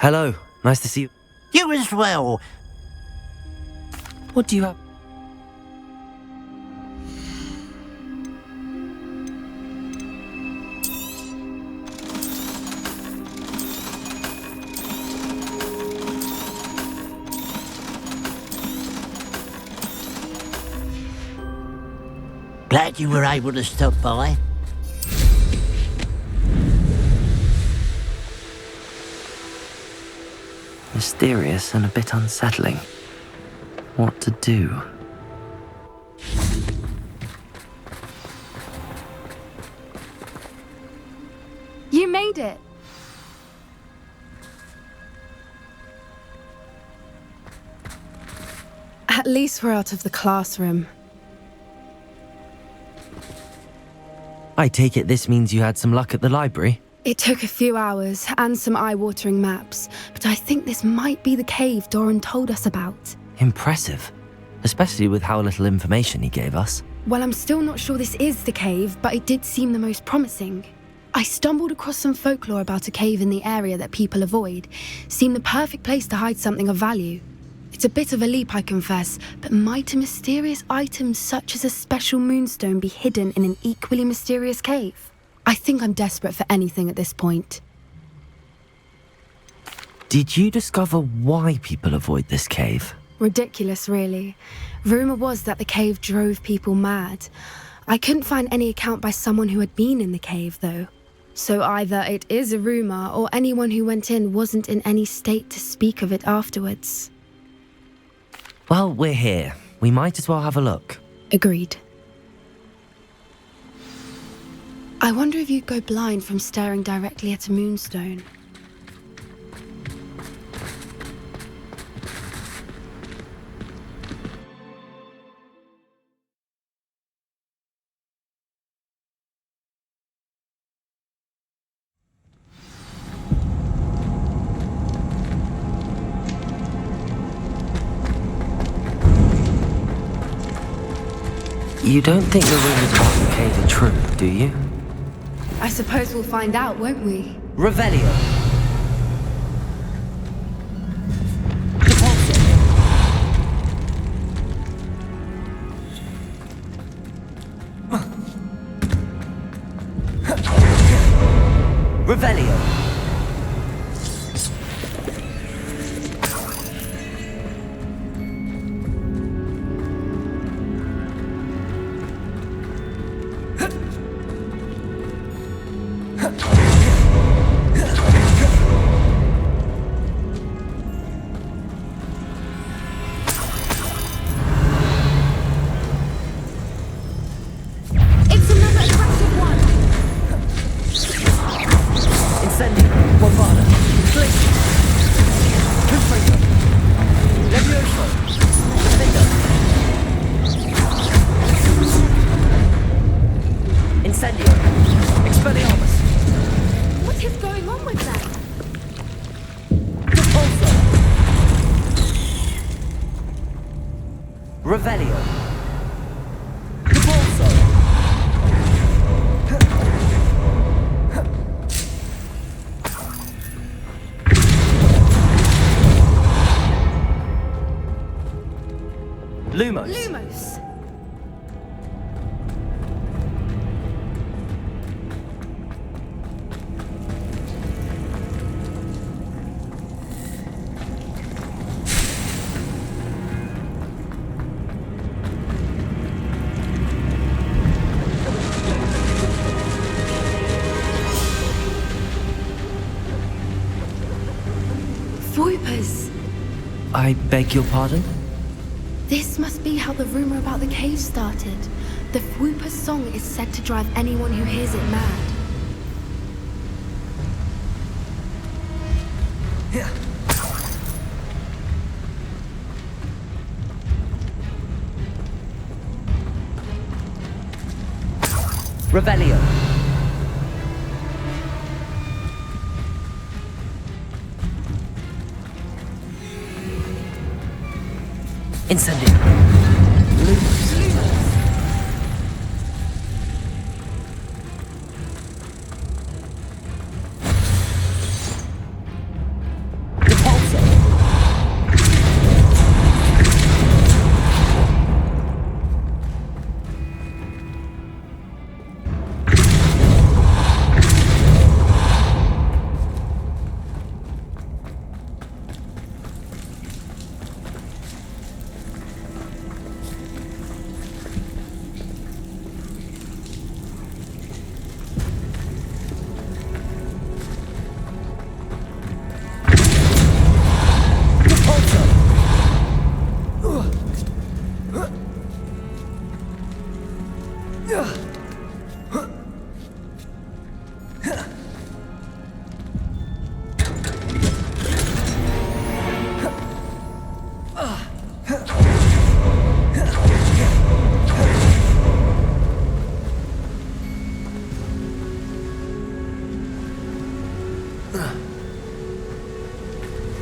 Hello, nice to see you. You as well. What do you have? Glad you were able to stop by. Mysterious and a bit unsettling. What to do? You made it! At least we're out of the classroom. I take it this means you had some luck at the library? It took a few hours and some eye-watering maps, but I think this might be the cave Doran told us about. Impressive. Especially with how little information he gave us. Well, I'm still not sure this is the cave, but it did seem the most promising. I stumbled across some folklore about a cave in the area that people avoid. Seemed the perfect place to hide something of value. It's a bit of a leap, I confess, but might a mysterious item such as a special moonstone be hidden in an equally mysterious cave? I think I'm desperate for anything at this point. Did you discover why people avoid this cave? Ridiculous, really. Rumour was that the cave drove people mad. I couldn't find any account by someone who had been in the cave, though. So either it is a rumour, or anyone who went in wasn't in any state to speak of it afterwards. Well, we're here. We might as well have a look. Agreed. I wonder if you'd go blind from staring directly at a moonstone. You don't think the rumors about the cave are true, do you? I suppose we'll find out, won't we? Revelio. Revelio. Revelio. Repulso. Lumos. Lumos! Voipers! I beg your pardon? This must be how the rumour about the cave started. The Whooper's song is said to drive anyone who hears it mad. Revelio. Incendio.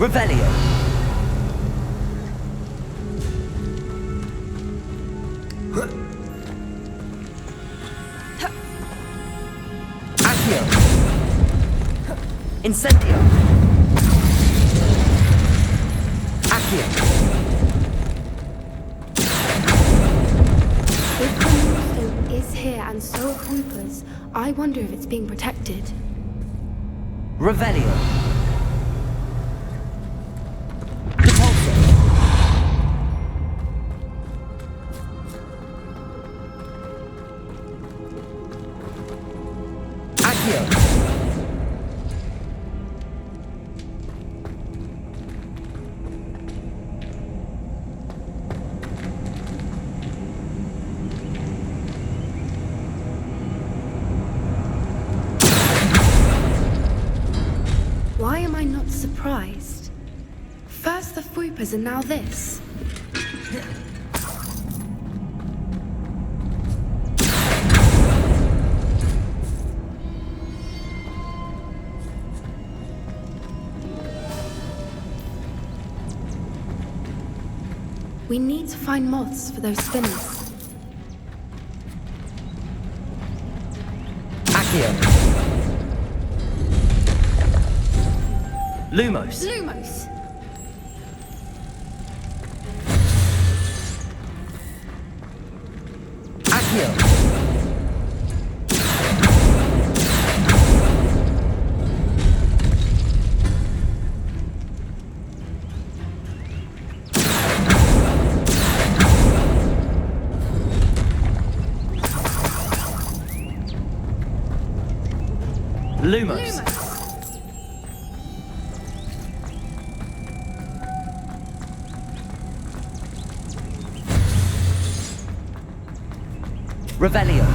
Revelio. Accio. Incendio. Accio. If the moonstone is here and so are Hooper's, I wonder if it's being protected. Revelio. Why am I not surprised? First the Foopers and now this. We need to find moths for those spinners. Accio. Lumos. Lumos! Accio. Lumos. Revelio.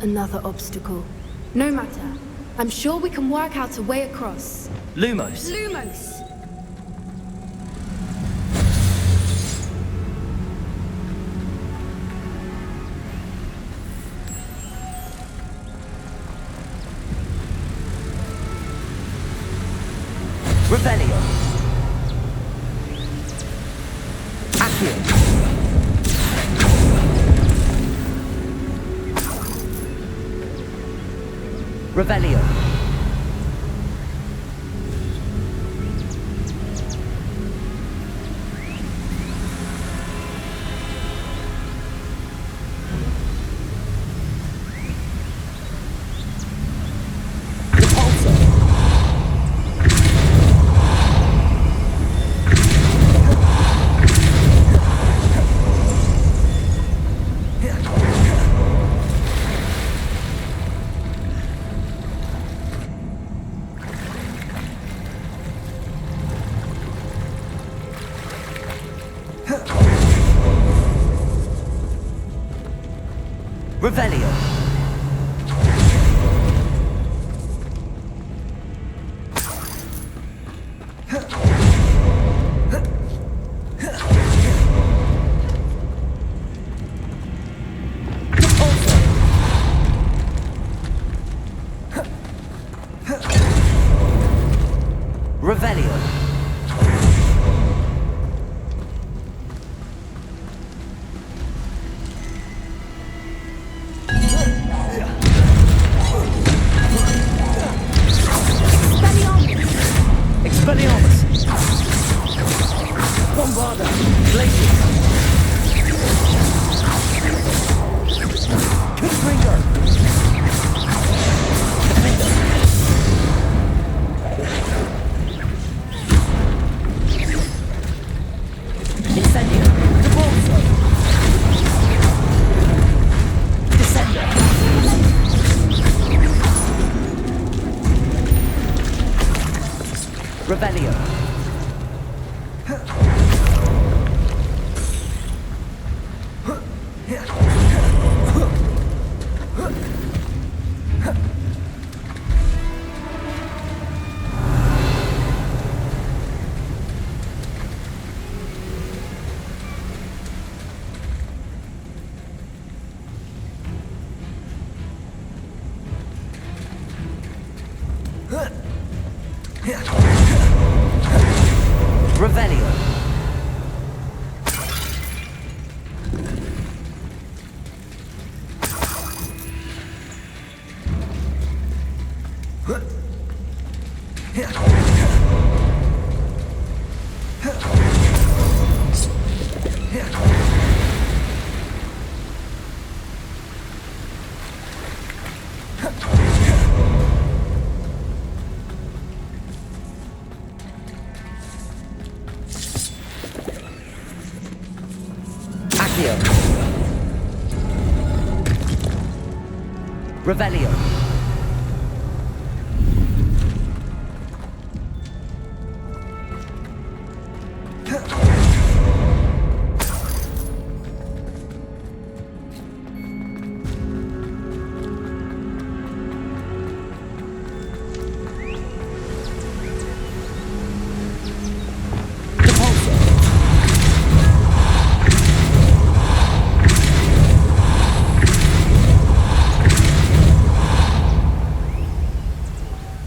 Another obstacle. No matter. I'm sure we can work out a way across. Lumos. Lumos! Revelio. Accio. Revelio. Revelio. Revelio. Expelliarmus! Bombarda! Glacius! Confringo! Defender! Incendio! Devolso! Accio. Revelio.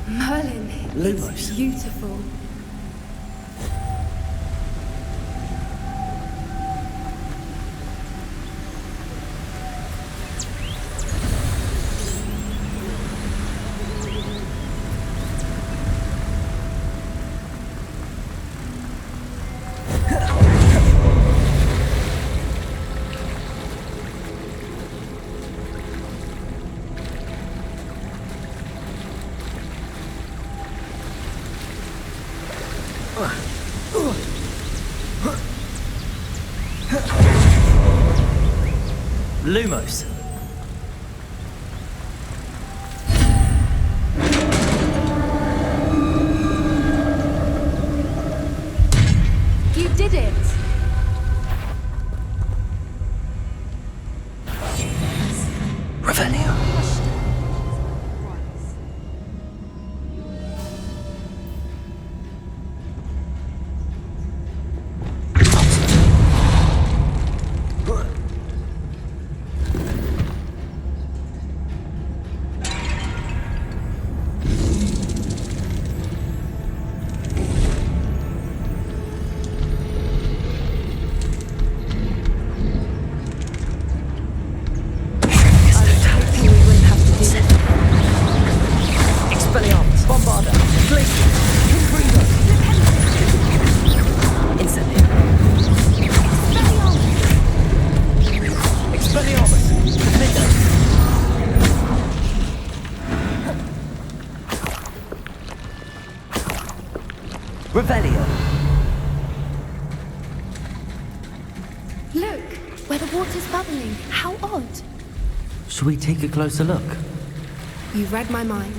Merlin, Lumos. it's beautiful. Lumos. You did it! Revelio. Hoping we wouldn't have to do this. Expelliarmus. Bombarda. Glacier. Confringo. Incendio. Expelliarmus. Defender. Revelio. Look, where the water's bubbling. How odd. Shall we take a closer look? You read my mind.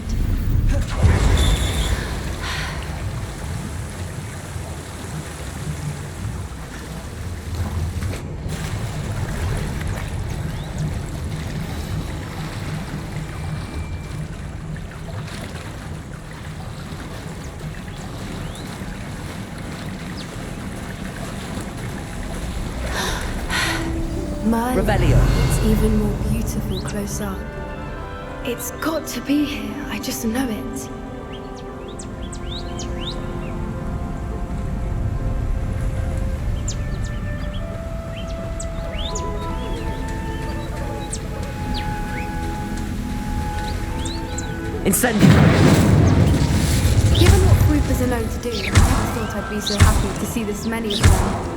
Merlin, Revelio. it's even more beautiful close up. It's got to be here, I just know it. Incendio. Given what groupers are known to do, I never thought I'd be so happy to see this many of them.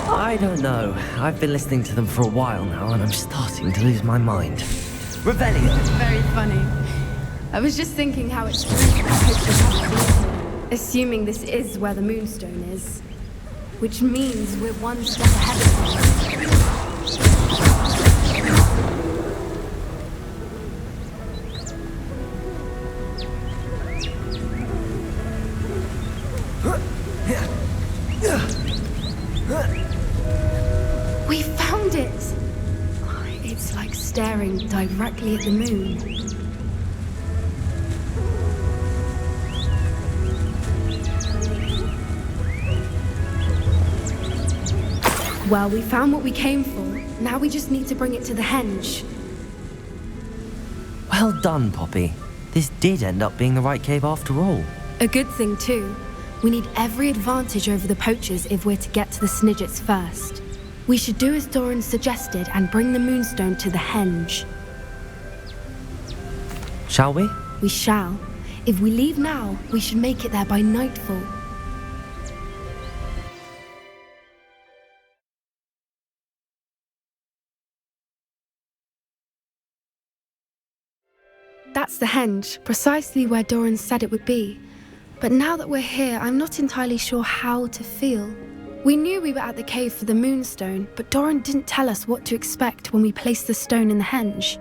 I don't know. I've been listening to them for a while now, and I'm starting to lose my mind. Revelio. Very funny. I was just thinking how it's strange that pictures have been, assuming this is where the Moonstone is. Which means we're one step ahead of them. We found it! It's like staring directly at the moon. Well, we found what we came for. Now we just need to bring it to the henge. Well done, Poppy. This did end up being the right cave after all. A good thing, too. We need every advantage over the poachers if we're to get to the Snidgets first. We should do as Doran suggested and bring the Moonstone to the henge. Shall we? We shall. If we leave now, we should make it there by nightfall. That's the henge, precisely where Doran said it would be. But now that we're here, I'm not entirely sure how to feel. We knew we were at the cave for the moonstone, but Doran didn't tell us what to expect when we placed the stone in the henge.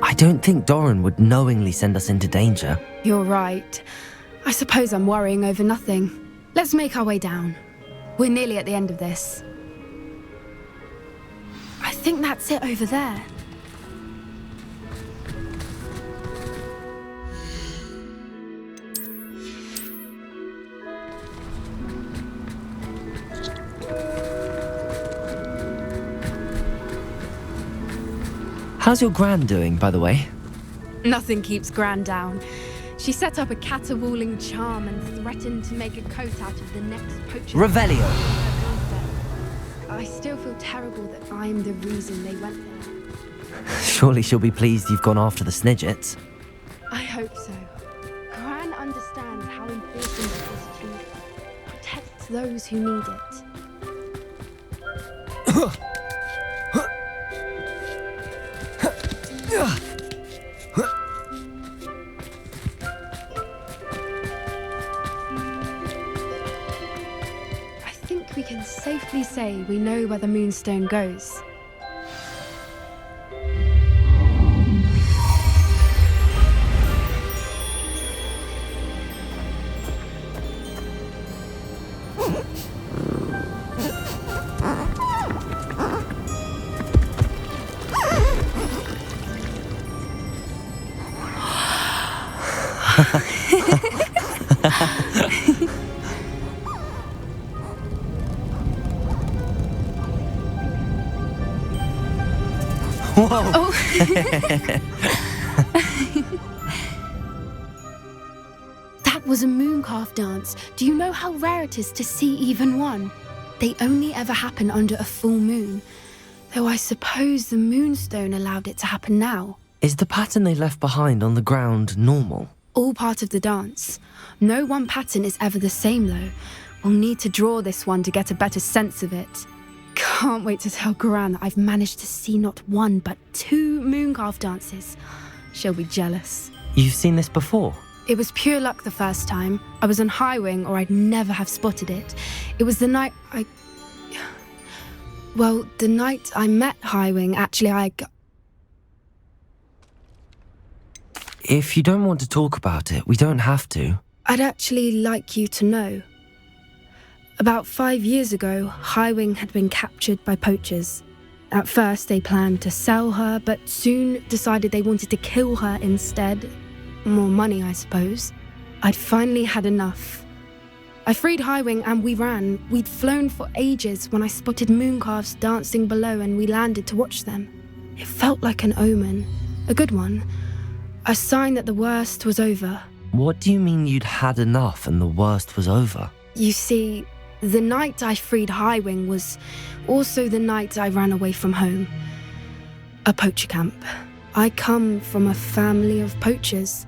I don't think Doran would knowingly send us into danger. You're right. I suppose I'm worrying over nothing. Let's make our way down. We're nearly at the end of this. I think that's it over there. How's your gran doing, by the way? Nothing keeps Gran down. She set up a caterwauling charm and threatened to make a coat out of the next poacher. Revelio! I still feel terrible that I'm the reason they went there. Surely she'll be pleased you've gone after the Snidgets. I hope so. Gran understands how important it is to protect those who need it. I think we can safely say we know where the moonstone goes. Whoa! Oh. That was a mooncalf dance. Do you know how rare it is to see even one? They only ever happen under a full moon. Though I suppose the moonstone allowed it to happen now. Is the pattern they left behind on the ground normal? All part of the dance. No one pattern is ever the same though. We'll need to draw this one to get a better sense of it. Can't wait to tell Gran that I've managed to see not one but 2 mooncalf dances. She'll be jealous. You've seen this before? It was pure luck the first time. I was on Highwing or I'd never have spotted it. It was the night the night I met Highwing, actually If you don't want to talk about it, we don't have to. I'd actually like you to know. About 5 years ago, Highwing had been captured by poachers. At first, they planned to sell her, but soon decided they wanted to kill her instead. More money, I suppose. I'd finally had enough. I freed Highwing and we ran. We'd flown for ages when I spotted mooncalves dancing below and we landed to watch them. It felt like an omen, a good one, a sign that the worst was over. What do you mean you'd had enough and the worst was over? You see, the night I freed Highwing was also the night I ran away from home. A poacher camp. I come from a family of poachers.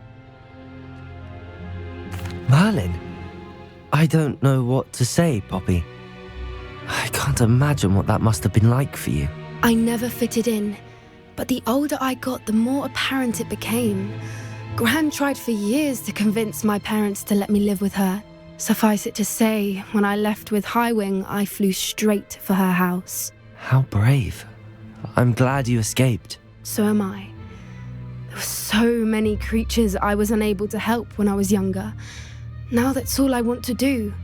Merlin? I don't know what to say, Poppy. I can't imagine what that must have been like for you. I never fitted in, but the older I got, the more apparent it became. Gran tried for years to convince my parents to let me live with her. Suffice it to say, when I left with Highwing, I flew straight for her house. How brave. I'm glad you escaped. So am I. There were so many creatures I was unable to help when I was younger. Now that's all I want to do.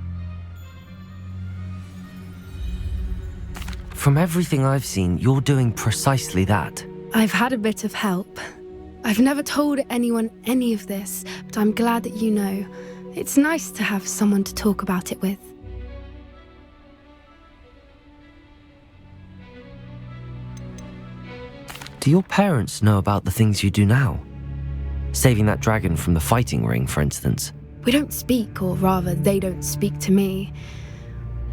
From everything I've seen, you're doing precisely that. I've had a bit of help. I've never told anyone any of this, but I'm glad that you know. It's nice to have someone to talk about it with. Do your parents know about the things you do now? Saving that dragon from the fighting ring, for instance. We don't speak, or rather, they don't speak to me.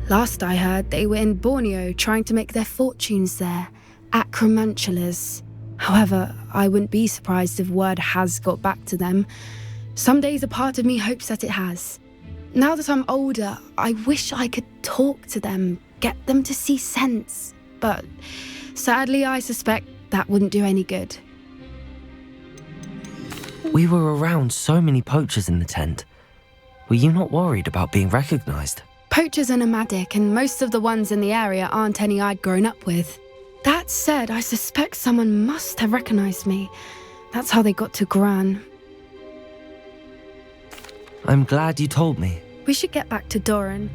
Last I heard, they were in Borneo trying to make their fortunes there, acromantulas. However, I wouldn't be surprised if word has got back to them. Some days a part of me hopes that it has. Now that I'm older, I wish I could talk to them, get them to see sense. But sadly, I suspect that wouldn't do any good. We were around so many poachers in the tent. Were you not worried about being recognized? Poachers are nomadic, and most of the ones in the area aren't any I'd grown up with. That said, I suspect someone must have recognized me. That's how they got to Gran. I'm glad you told me. We should get back to Doran.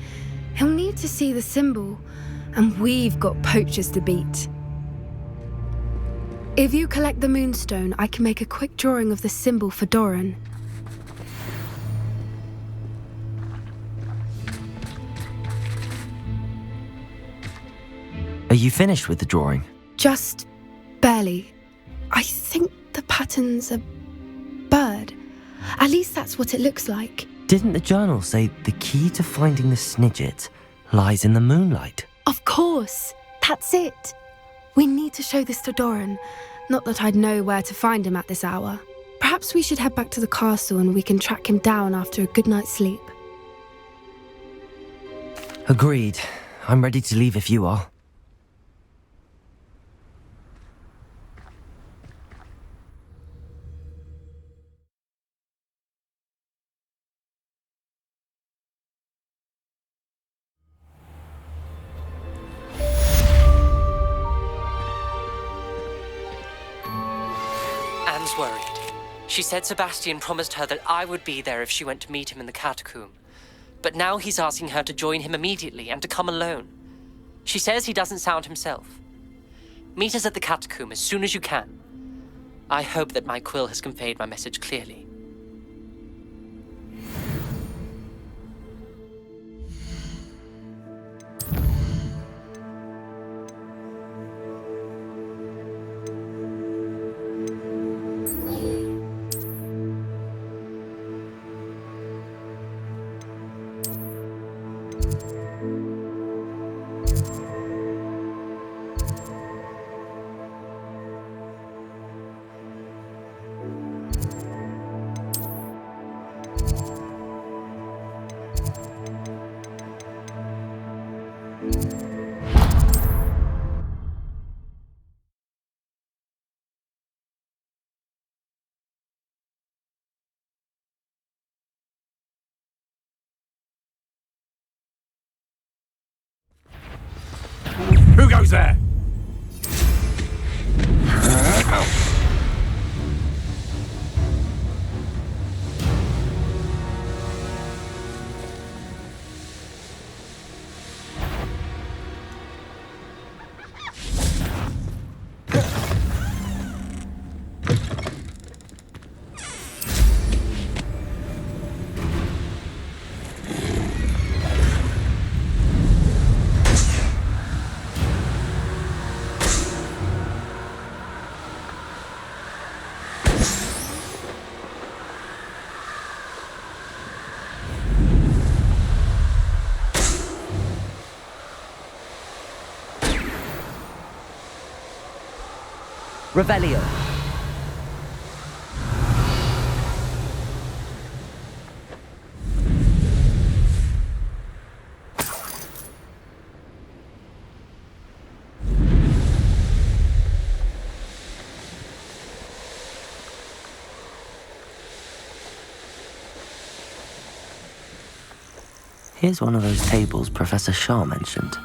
He'll need to see the symbol, and we've got poachers to beat. If you collect the moonstone, I can make a quick drawing of the symbol for Doran. Are you finished with the drawing? Just barely. I think the pattern's a bird. At least that's what it looks like. Didn't the journal say the key to finding the Snidget lies in the moonlight? Of course. That's it. We need to show this to Doran. Not that I'd know where to find him at this hour. Perhaps we should head back to the castle and we can track him down after a good night's sleep. Agreed. I'm ready to leave if you are. Anne's worried. She said Sebastian promised her that I would be there if she went to meet him in the catacomb. But now he's asking her to join him immediately and to come alone. She says he doesn't sound himself. Meet us at the catacomb as soon as you can. I hope that my quill has conveyed my message clearly. Who goes there? Revelio. Here's one of those tables Professor Shah mentioned.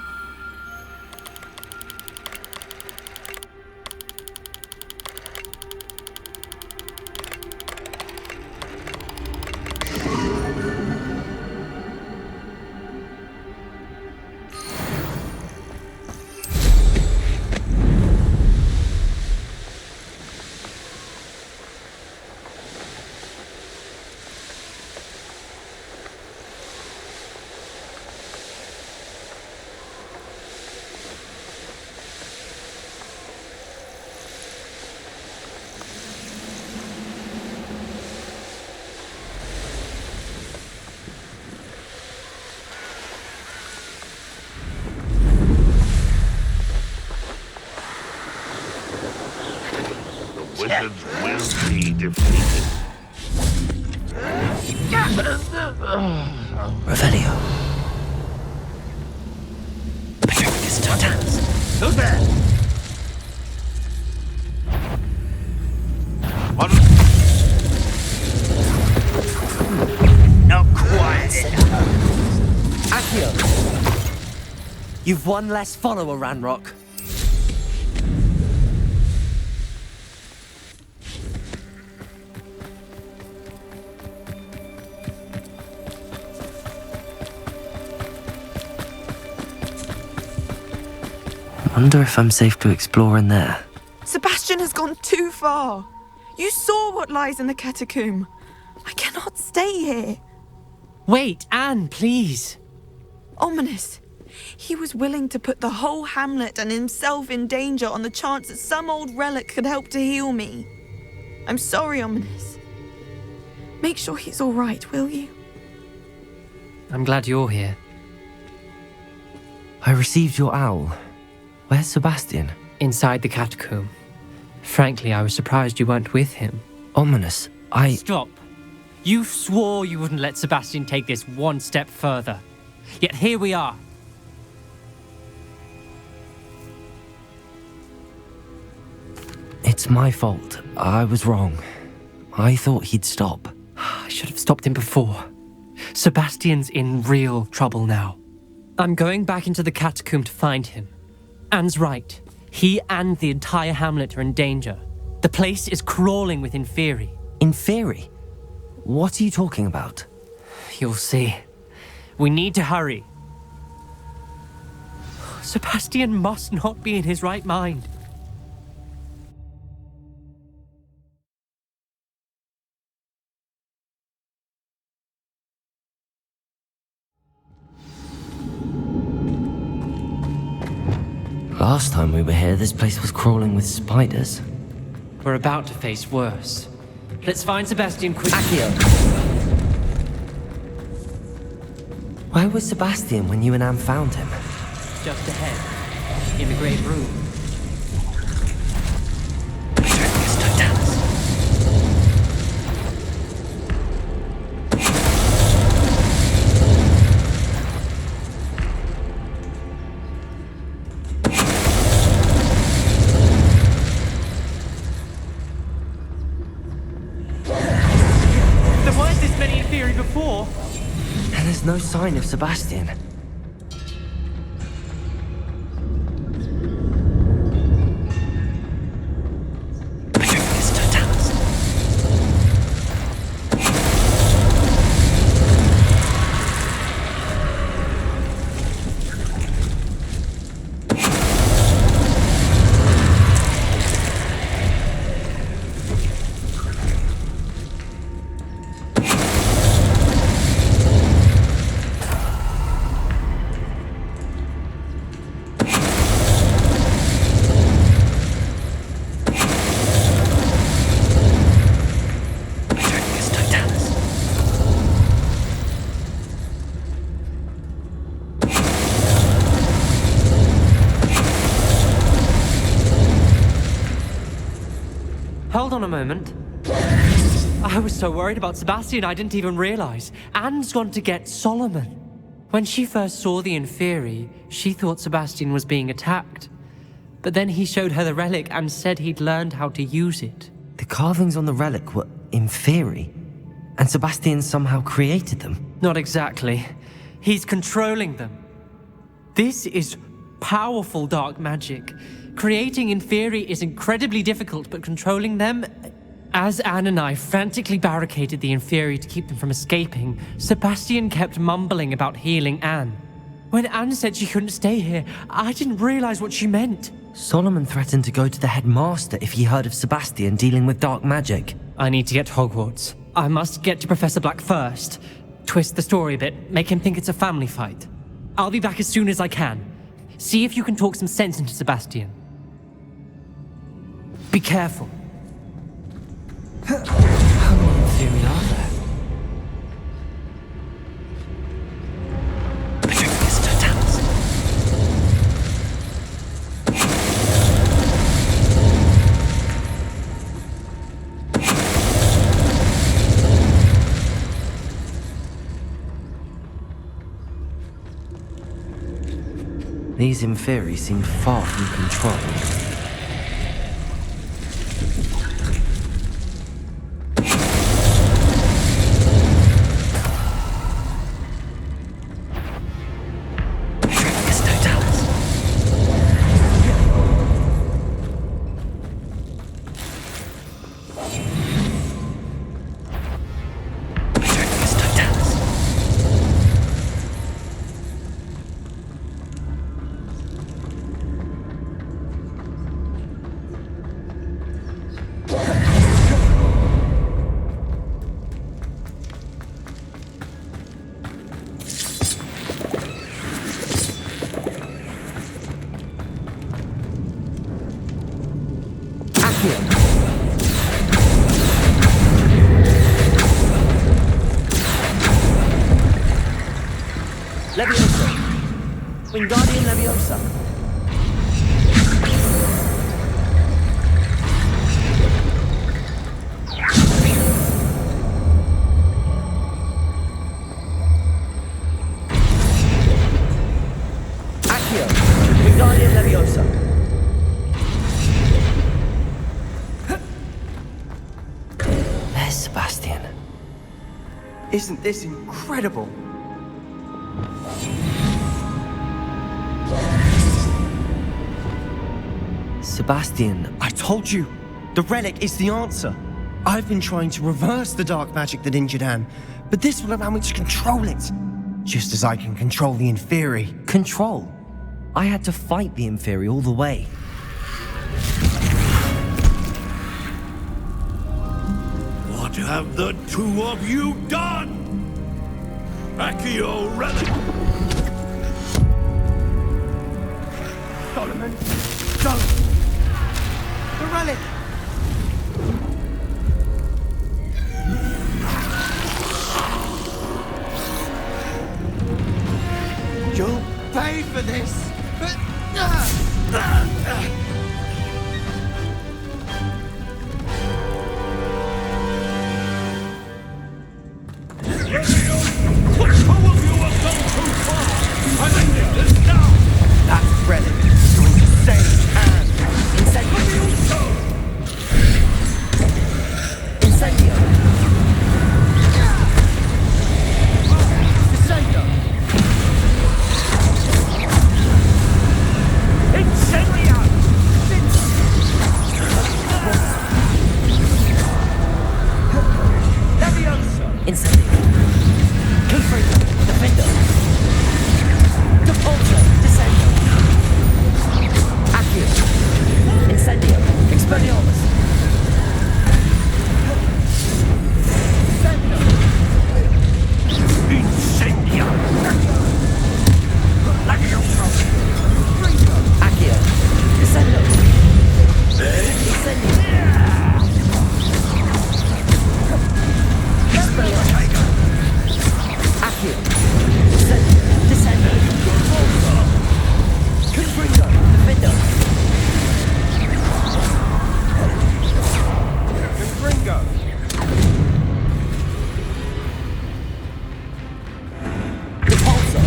Wizards will be defeated. Revelio. Patricus Tartarus. Who's there? One. You've one less follower, Ranrock. Wonder if I'm safe to explore in there. Sebastian has gone too far. You saw what lies in the catacomb. I cannot stay here. Wait, Anne, please. Ominous. He was willing to put the whole hamlet and himself in danger on the chance that some old relic could help to heal me. I'm sorry, Ominous. Make sure he's all right, will you? I'm glad you're here. I received your owl. Where's Sebastian? Inside the catacomb. Frankly, I was surprised you weren't with him. Ominous, Stop. You swore you wouldn't let Sebastian take this one step further. Yet here we are. It's my fault. I was wrong. I thought he'd stop. I should have stopped him before. Sebastian's in real trouble now. I'm going back into the catacomb to find him. Anne's right. He and the entire hamlet are in danger. The place is crawling with Inferi. Inferi? What are you talking about? You'll see. We need to hurry. Sebastian must not be in his right mind. Last time we were here, this place was crawling with spiders. We're about to face worse. Let's find Sebastian quickly. Accio! Where was Sebastian when you and Anne found him? Just ahead, in the great room. There weren't this many in theory before. And there's no sign of Sebastian. Hold on a moment. I was so worried about Sebastian I didn't even realize. Anne's gone to get Solomon. When she first saw the Inferi, she thought Sebastian was being attacked. But then he showed her the relic and said he'd learned how to use it. The carvings on the relic were Inferi, and Sebastian somehow created them. Not exactly. He's controlling them. This is powerful dark magic. Creating Inferi is incredibly difficult, but controlling them... As Anne and I frantically barricaded the Inferi to keep them from escaping, Sebastian kept mumbling about healing Anne. When Anne said she couldn't stay here, I didn't realize what she meant. Solomon threatened to go to the headmaster if he heard of Sebastian dealing with dark magic. I need to get to Hogwarts. I must get to Professor Black first. Twist the story a bit, make him think it's a family fight. I'll be back as soon as I can. See if you can talk some sense into Sebastian. Be careful. How many Inferi are there? These Inferi seem far from controlled. Wingardium Leviosa. Accio. Wingardium Leviosa. There's Sebastian. Isn't this incredible? Sebastian, I told you, the relic is the answer. I've been trying to reverse the dark magic that injured Anne, but this will allow me to control it. Just as I can control the Inferi. control. I had to fight the Inferi all the way. What have the two of you done? Accio relic! Solomon, don't! The relic! You'll pay for this! What two of you have gone too far? I'm ending this now! That relic is going to save Anne! Incendio. Descendo. Incendio! Leviosa. Incendio. Confringo. Defendo. Depulso. Descendo. Accio. Incendio. Expelliarmus. Descendo. Incendio! Accio. Descendo. Incendio. Expelliarmus. Accio. Descendo. Confringo. Defendo. Ringo! Depulso.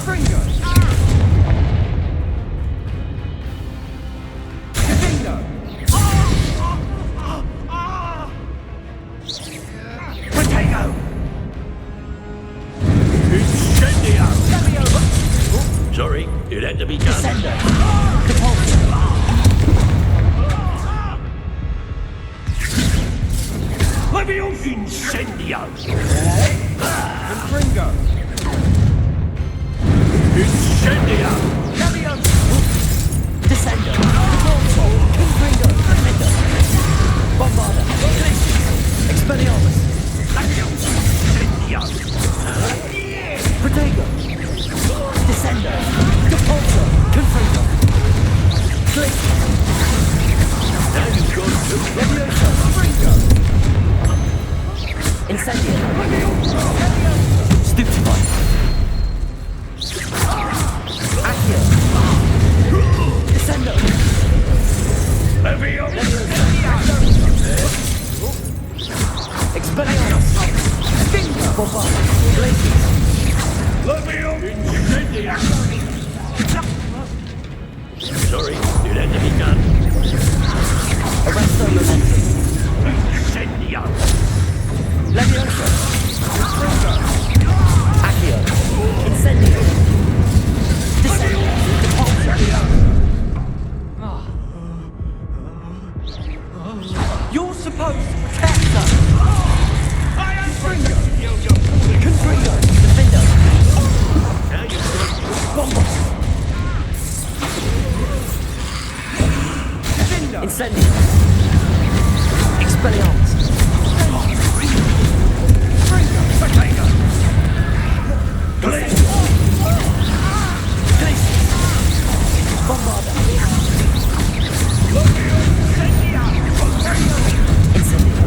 Ringo! Defendo! Potato! Incendio! Sorry, it had to be done. Descendo. Depulso. Leviosa! Incendio! Ringo! Incendio! Descendo. Depulso. Confringo. Defendo. Bombarda. Expelliarmus. Incendio! Protego. Descendo. Depulso. Confringo. Glacius. Now you've got two. Leviosa. Incendio. Stupefy. Accio. Descendo. Leviosa! Expelliarmus. Bombarda. Glacius. Leviosa! Incendio! Sorry, it had to be done. Arresto Momentum. Incendio! Leviosa. Accio. Incendio. Descendo. Depulso. You're supposed to protect us. I am Confringo. Defendo. Now you've got Bomba. Incendio. Expelliarmus. Potato! Glacius. Bombarda. Incendio.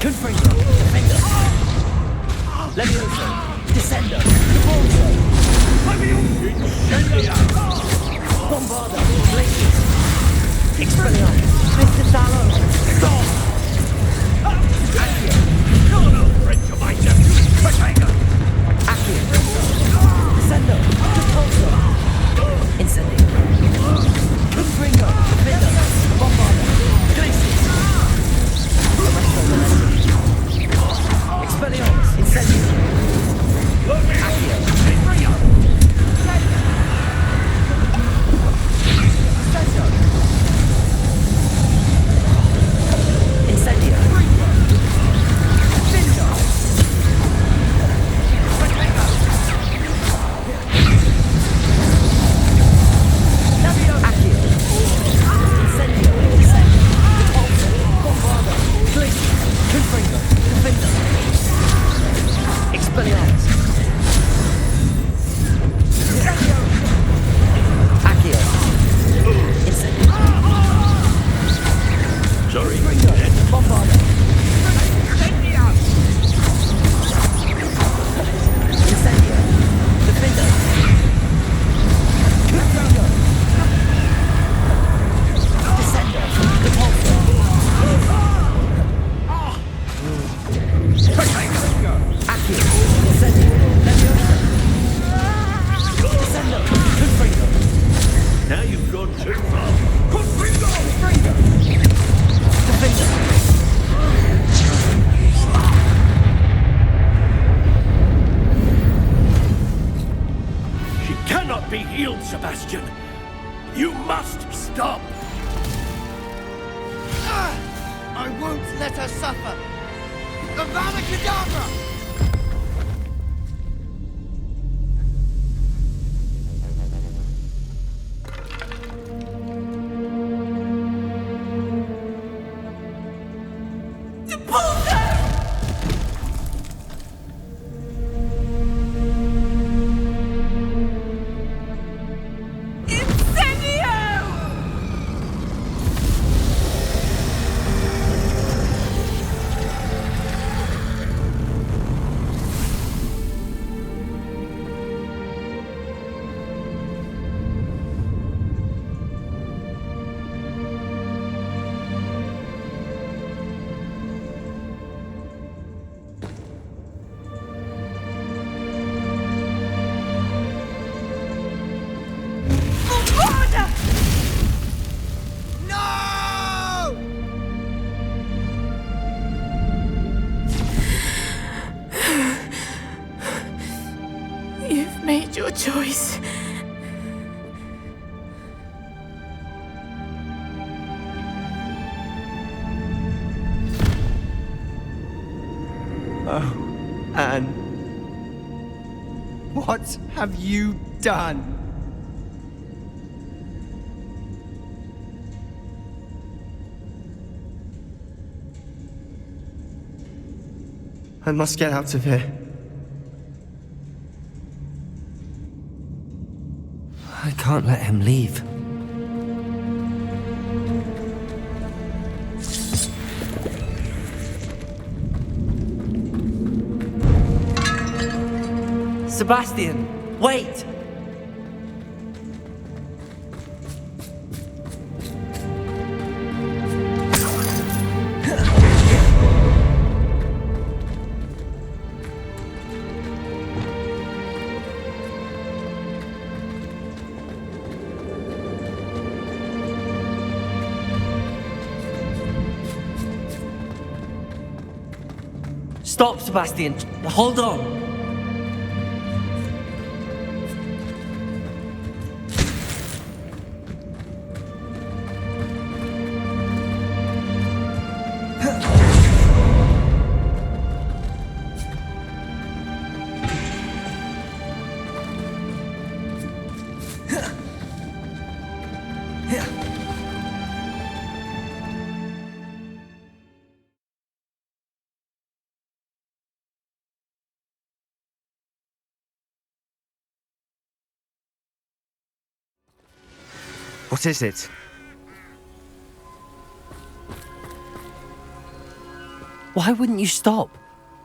Confringo. Defender. Levioso. Descender. Devolver. Bombarda. Glacius. Expelliarmus. Mr. Sallow. Stop. Accio. You're no friend to my nephew, Potato! Accio. Descender. Repulsor. Incendio. Confringo. Defender. Bombarda. Glacius. Expelliarmus. Incendio. Accio. Incendio. Sorry. Now you've gone too far. Confringo! She cannot be healed, Sebastian. You must stop. I won't let her suffer! Avada Kedavra! You've made your choice. Oh, Anne. What have you done? I must get out of here. I can't let him leave. Sebastian, wait! Stop, Sebastian. Hold on. What is it? Why wouldn't you stop?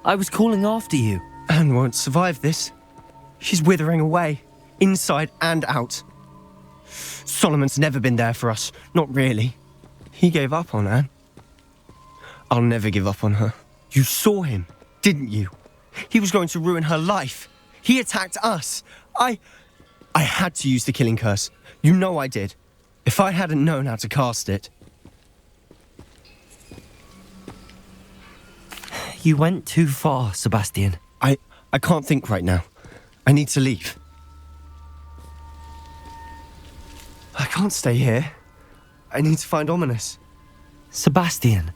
I was calling after you. Anne won't survive this. She's withering away, inside and out. Solomon's never been there for us, not really. He gave up on Anne. I'll never give up on her. You saw him, didn't you? He was going to ruin her life. He attacked us. I had to use the killing curse. You know I did. If I hadn't known how to cast it. You went too far, Sebastian. I can't think right now. I need to leave. I can't stay here. I need to find Ominous. Sebastian.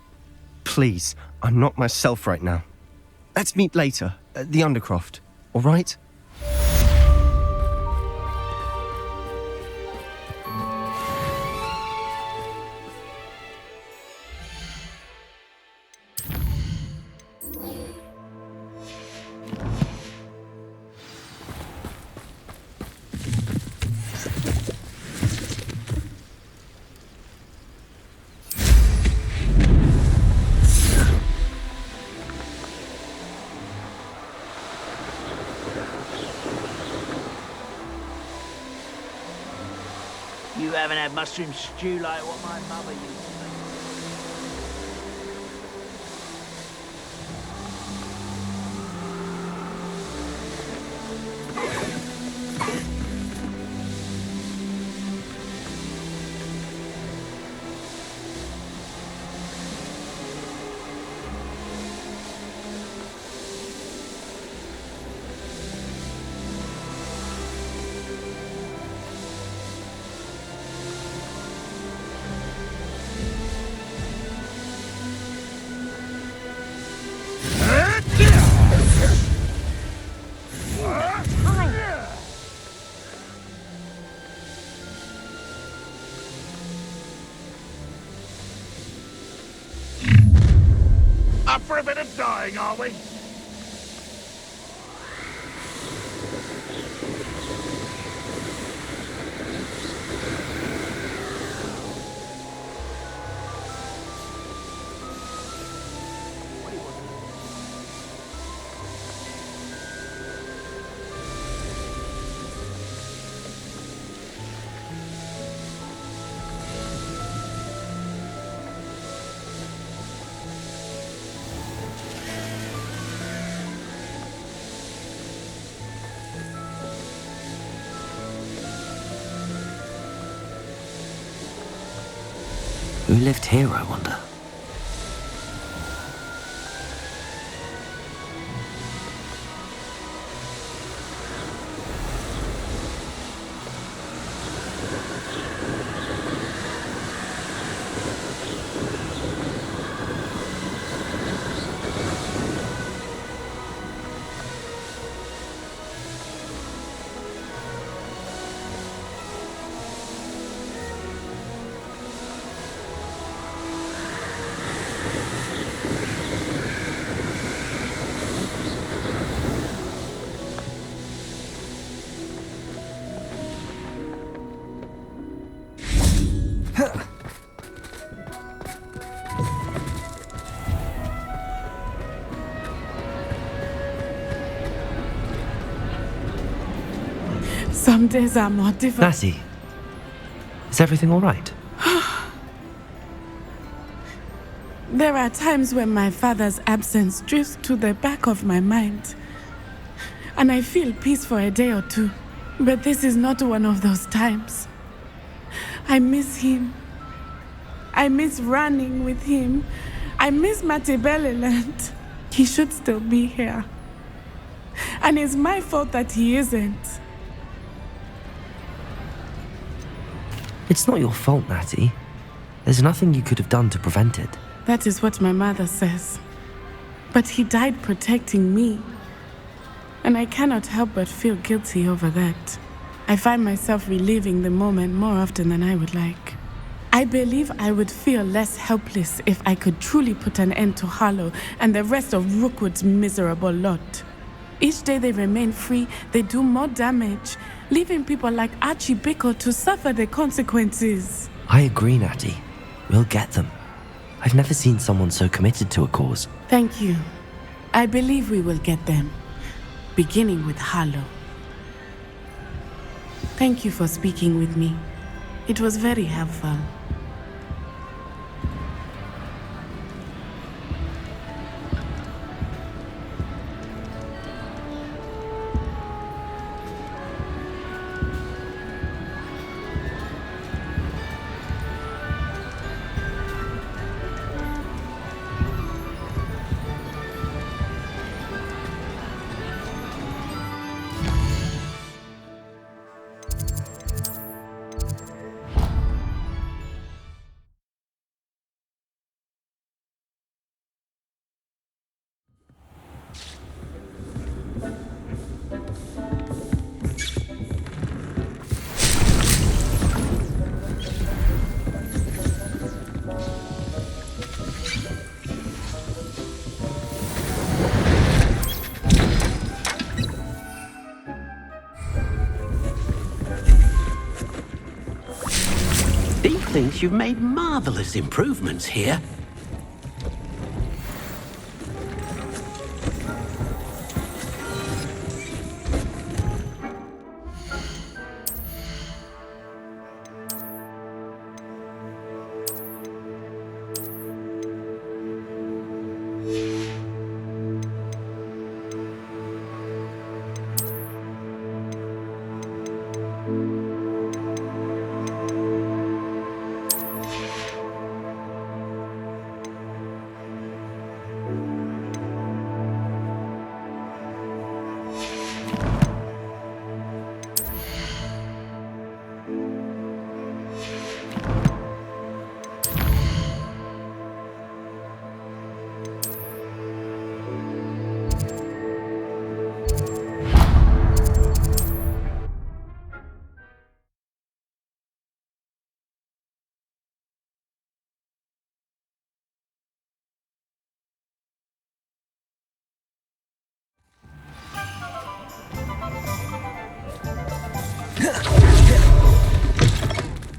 Please, I'm not myself right now. Let's meet later at the Undercroft, all right? You haven't had mushroom stew like what my mother used to make. Up for a bit of dying, are we? Who lived here, I wonder? Some days are more difficult. Natty, is everything all right? There are times when my father's absence drifts to the back of my mind, and I feel peace for a day or two. But this is not one of those times. I miss him. I miss running with him. I miss Matibeleland. He should still be here. And it's my fault that he isn't. It's not your fault, Natty. There's nothing you could have done to prevent it. That is what my mother says. But he died protecting me. And I cannot help but feel guilty over that. I find myself reliving the moment more often than I would like. I believe I would feel less helpless if I could truly put an end to Harlow and the rest of Rookwood's miserable lot. Each day they remain free, they do more damage, leaving people like Archie Bickle to suffer the consequences. I agree, Natty. We'll get them. I've never seen someone so committed to a cause. Thank you. I believe we will get them, beginning with Harlow. Thank you for speaking with me. It was very helpful. He thinks you've made marvelous improvements here.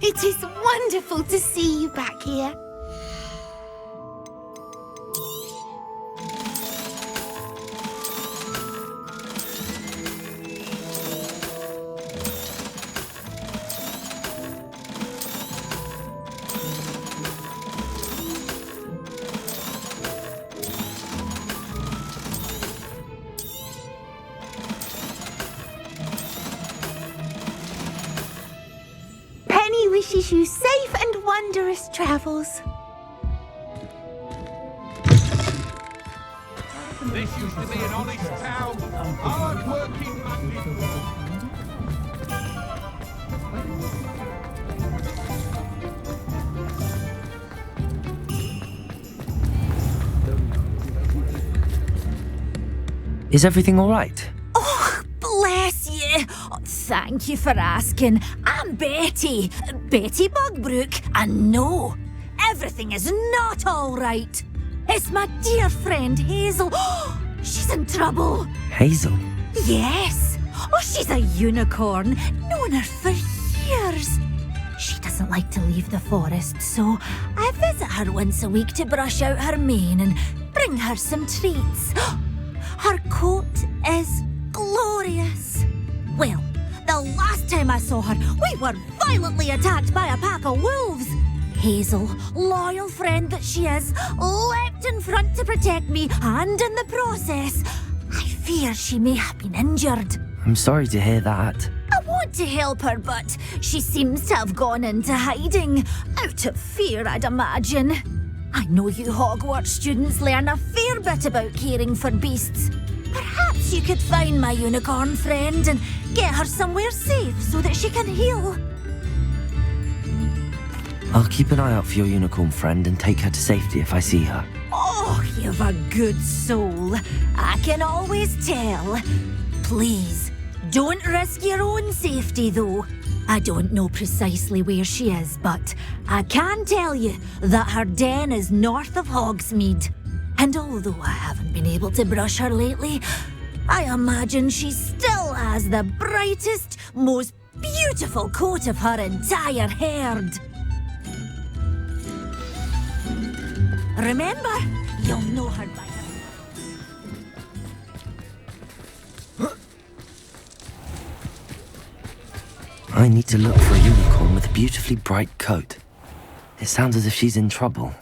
It is wonderful to see you back here. Penny wishes you safe and wondrous travels. This used to be an honest town. Hard-working man. Is everything all right? Oh, bless you. Oh, thank you for asking. I'm Betty. Betty Bugbrook. And no, everything is not all right. It's my dear friend Hazel. Oh, she's in trouble. Hazel? Yes. Oh, she's a unicorn. Known her for years. She doesn't like to leave the forest, so I visit her once a week to brush out her mane and bring her some treats. Her coat is glorious. Well, the last time I saw her, we were violently attacked by a pack of wolves. Hazel, loyal friend that she is, leapt in front to protect me, and in the process, I fear she may have been injured. I'm sorry to hear that. I want to help her, but she seems to have gone into hiding. Out of fear, I'd imagine. I know you Hogwarts students learn a fair bit about caring for beasts. Perhaps you could find my unicorn friend and get her somewhere safe so that she can heal. I'll keep an eye out for your unicorn friend and take her to safety if I see her. Oh, you've a good soul. I can always tell. Please, don't risk your own safety, though. I don't know precisely where she is, but I can tell you that her den is north of Hogsmeade. And although I haven't been able to brush her lately, I imagine she still has the brightest, most beautiful coat of her entire herd. Remember, you'll know her by her. I need to look for a unicorn with a beautifully bright coat. It sounds as if she's in trouble.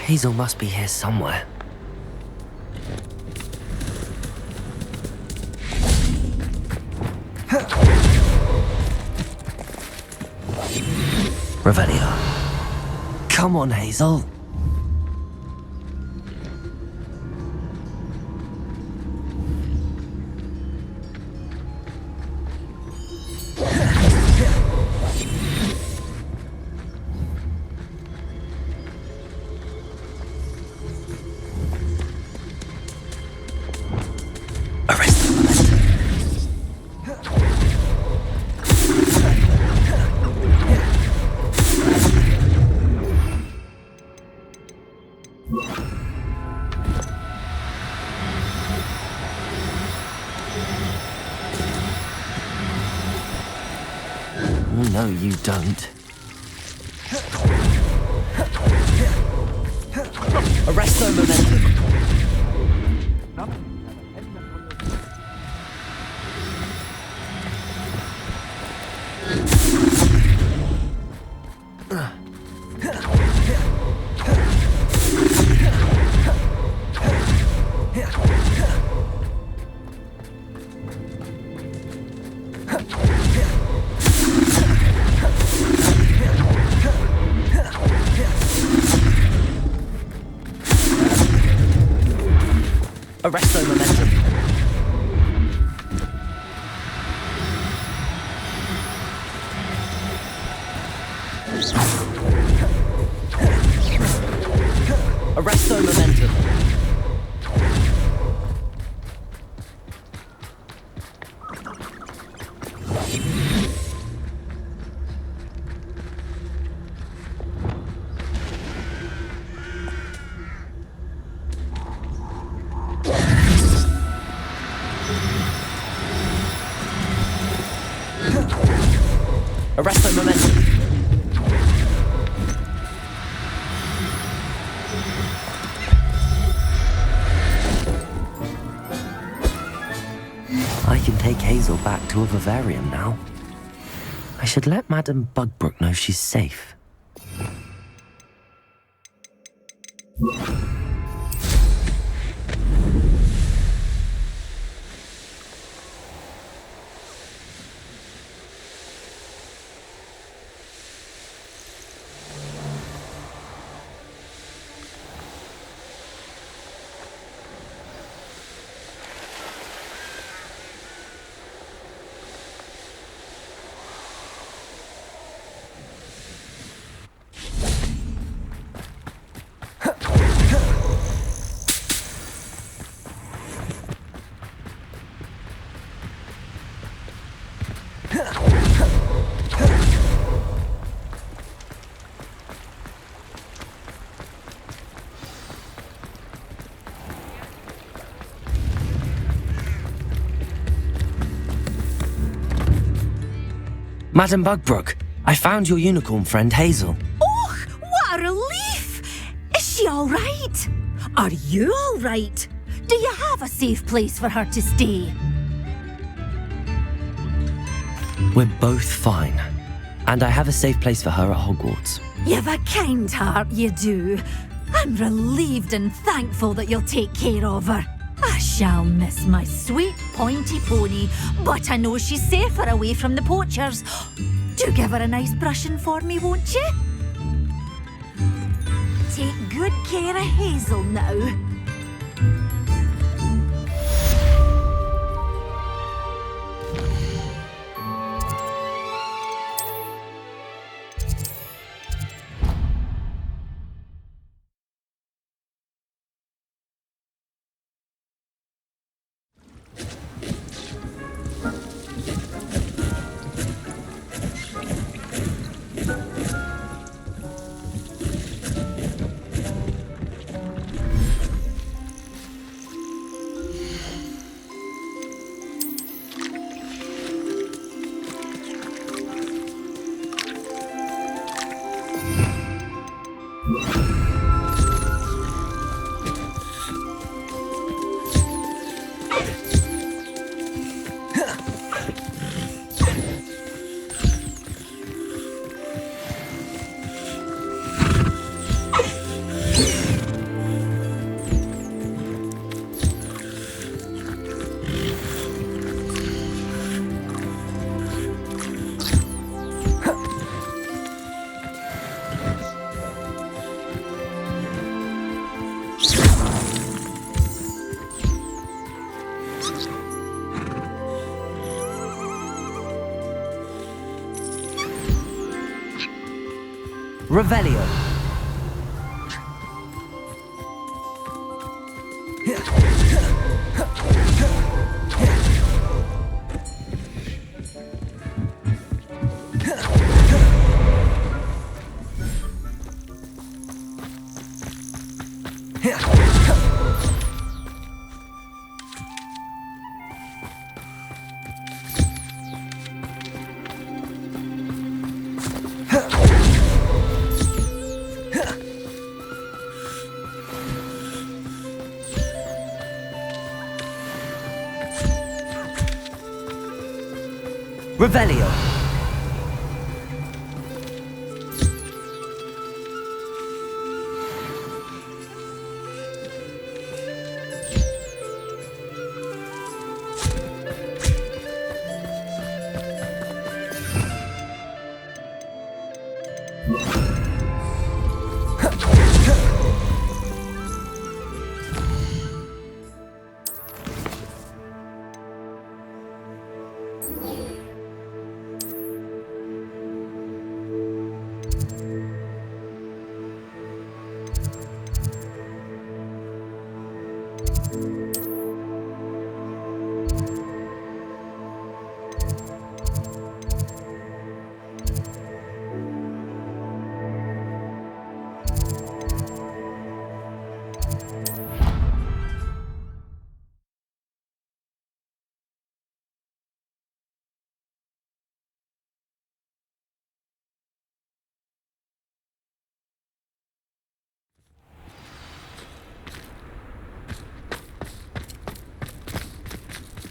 Hazel must be here somewhere. Revelio. Come on, Hazel. No, you don't. Arresto momentum. Arresto momentum. Arresto momentum. Arresto momentum. I can take Hazel back to a vivarium now. I should let Madame Bugbrook know she's safe. Madame Bugbrook, I found your unicorn friend Hazel. Oh, what a relief! Is she all right? Are you all right? Do you have a safe place for her to stay? We're both fine. And I have a safe place for her at Hogwarts. You've a kind heart, you do. I'm relieved and thankful that you'll take care of her. I shall miss my sweet pointy pony, but I know she's safer away from the poachers. Do give her a nice brushing for me, won't you? Take good care of Hazel now. Revelio. Revelio.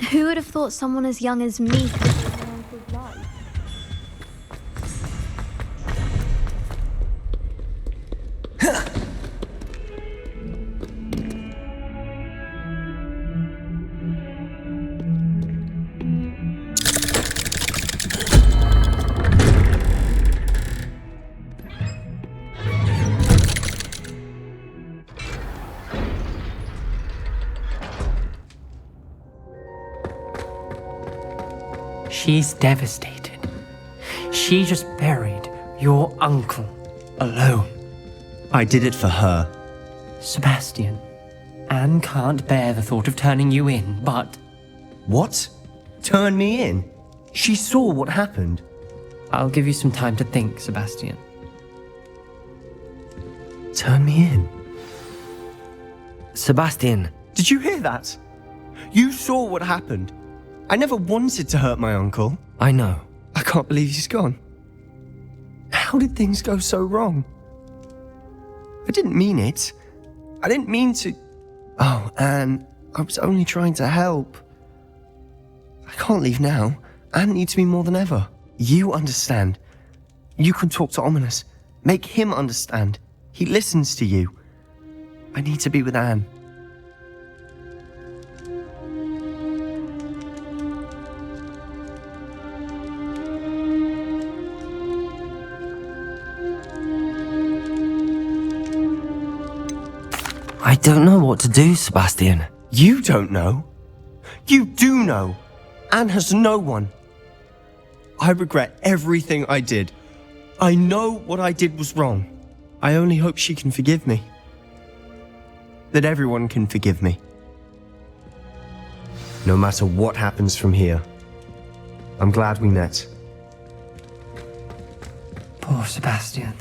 Who would have thought someone as young as me could have my uncle's life? She's devastated. She just buried your uncle alone. I did it for her. Sebastian, Anne can't bear the thought of turning you in, but... What? Turn me in? She saw what happened. I'll give you some time to think, Sebastian. Turn me in? Sebastian. Did you hear that? You saw what happened. I never wanted to hurt my uncle. I know. I can't believe he's gone. How did things go so wrong? I didn't mean it. I didn't mean to... Oh, Anne, I was only trying to help. I can't leave now. Anne needs me more than ever. You understand. You can talk to Ominous. Make him understand. He listens to you. I need to be with Anne. I don't know what to do, Sebastian. You don't know. You do know. Anne has no one. I regret everything I did. I know what I did was wrong. I only hope she can forgive me. That everyone can forgive me. No matter what happens from here. I'm glad we met. Poor Sebastian.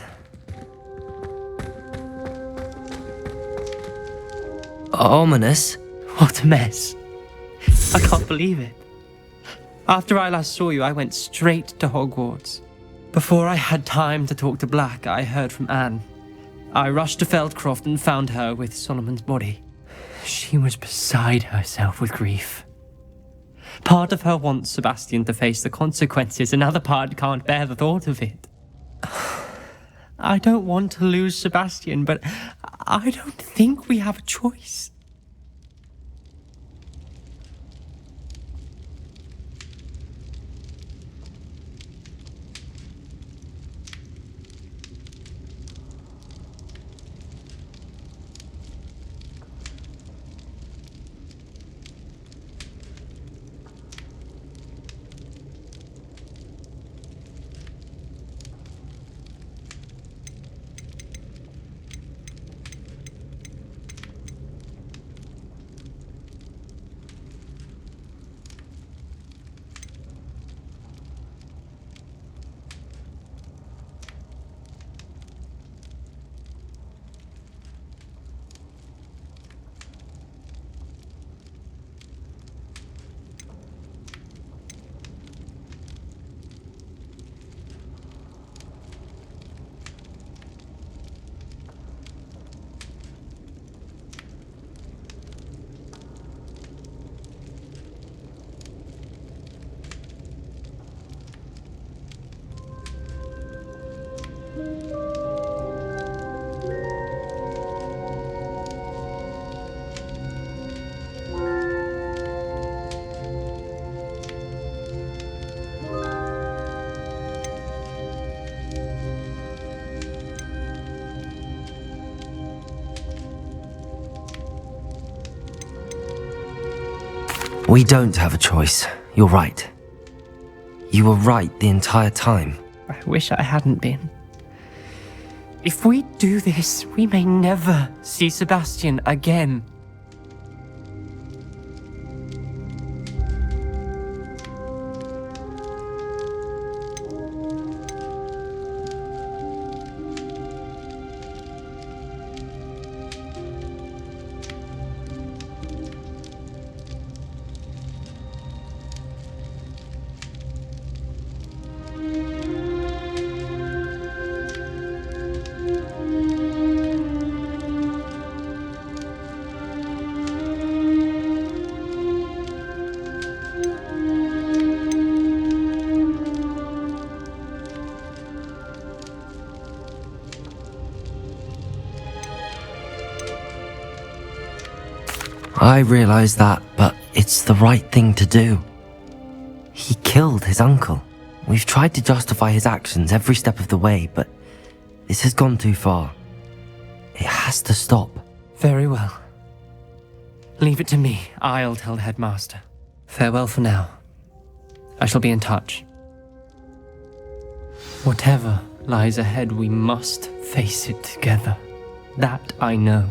Ominous? What a mess. I can't believe it. After I last saw you, I went straight to Hogwarts. Before I had time to talk to Black, I heard from Anne. I rushed to Feldcroft and found her with Solomon's body. She was beside herself with grief. Part of her wants Sebastian to face the consequences, another part can't bear the thought of it. I don't want to lose Sebastian, but I don't think we have a choice. We don't have a choice. You're right. You were right the entire time. I wish I hadn't been. If we do this, we may never see Sebastian again. I realize that, but it's the right thing to do. He killed his uncle. We've tried to justify his actions every step of the way, but this has gone too far. It has to stop. Very well. Leave it to me. I'll tell the headmaster. Farewell for now. I shall be in touch. Whatever lies ahead, we must face it together. That I know.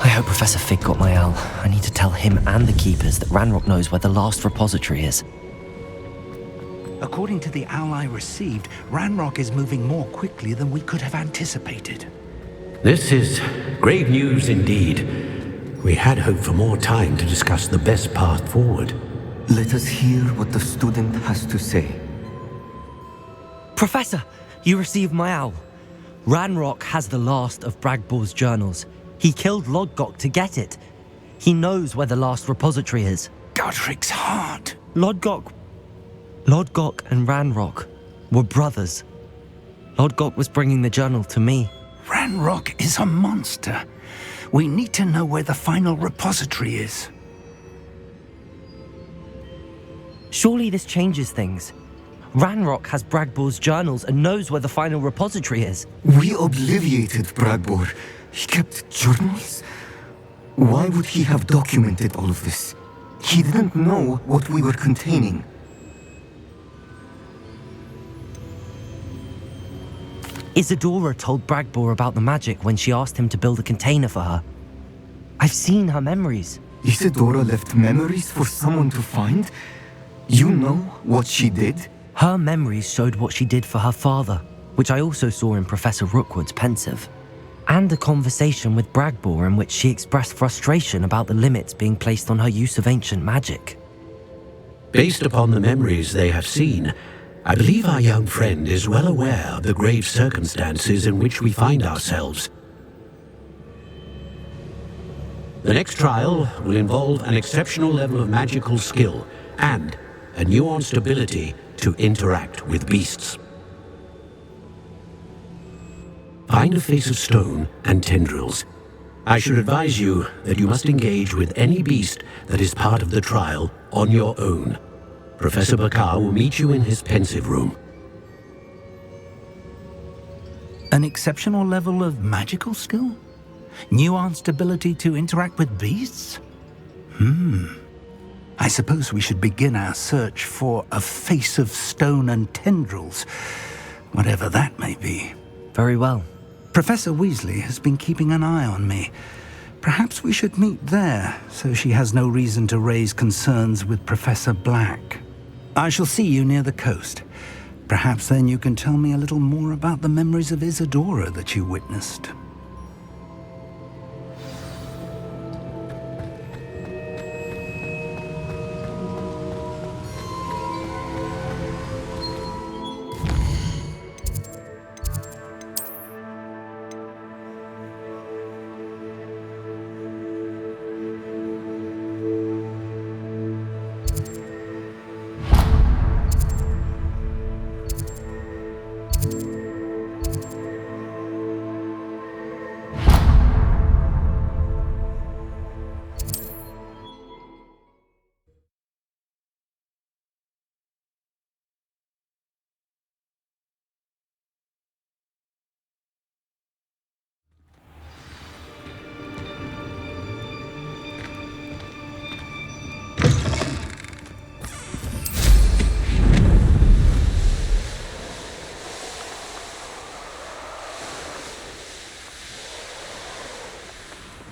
I hope Professor Fig got my owl. I need to tell him and the Keepers that Ranrock knows where the last repository is. According to the owl I received, Ranrock is moving more quickly than we could have anticipated. This is grave news indeed. We had hoped for more time to discuss the best path forward. Let us hear what the student has to say. Professor, you received my owl. Ranrock has the last of Bragbor's journals. He killed Lodgok to get it. He knows where the last repository is. Godric's heart. Lodgok and Ranrock were brothers. Lodgok was bringing the journal to me. Ranrock is a monster. We need to know where the final repository is. Surely this changes things. Ranrock has Bragbor's journals and knows where the final repository is. We obliviated Bragbor. He kept journals? Why would he have documented all of this? He didn't know what we were containing. Isadora told Bragbor about the magic when she asked him to build a container for her. I've seen her memories. Isadora left memories for someone to find? You know what she did? Her memories showed what she did for her father, which I also saw in Professor Rookwood's pensive. And a conversation with Bragbor in which she expressed frustration about the limits being placed on her use of ancient magic. Based upon the memories they have seen, I believe our young friend is well aware of the grave circumstances in which we find ourselves. The next trial will involve an exceptional level of magical skill and a nuanced ability to interact with beasts. Find a face of stone and tendrils. I should advise you that you must engage with any beast that is part of the trial on your own. Professor Bakar will meet you in his pensive room. An exceptional level of magical skill? Nuanced ability to interact with beasts? I suppose we should begin our search for a face of stone and tendrils, whatever that may be. Very well. Professor Weasley has been keeping an eye on me. Perhaps we should meet there, so she has no reason to raise concerns with Professor Black. I shall see you near the coast. Perhaps then you can tell me a little more about the memories of Isadora that you witnessed.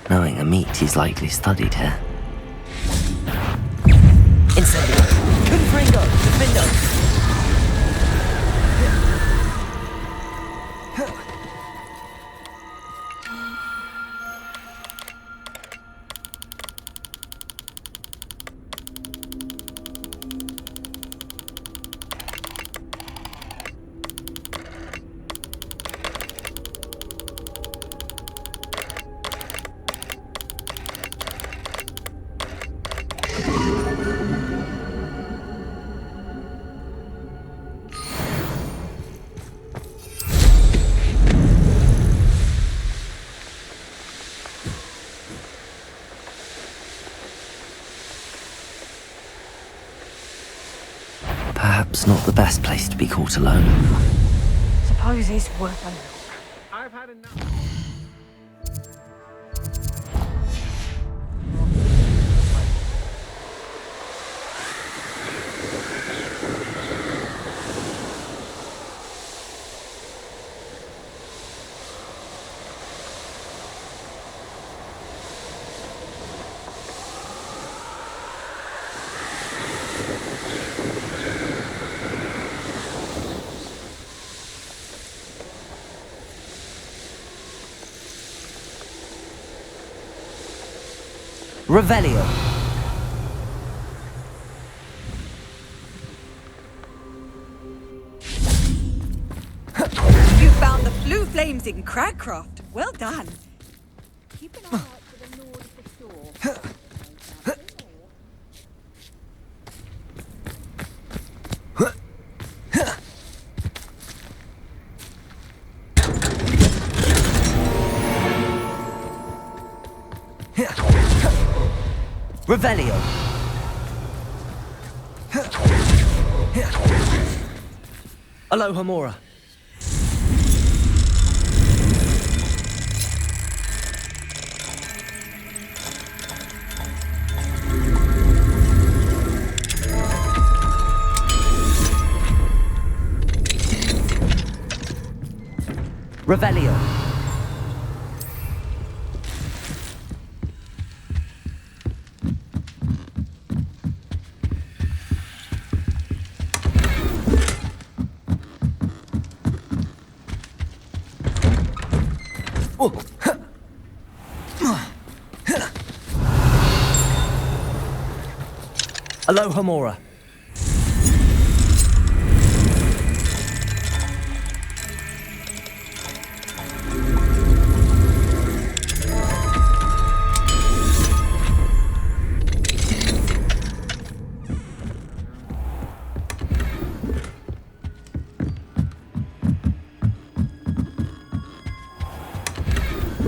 Knowing a meat, he's likely studied here. Incendio. Confringo. Defendo. Perhaps not the best place to be caught alone. Suppose it's worth a look. I've had enough. Revelio. You found the blue flames in Cragcroft. Well done. Keep an eye out to the north of the shore. Revelio. Alohomora. Revelio. Alohomora.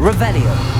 Revelio.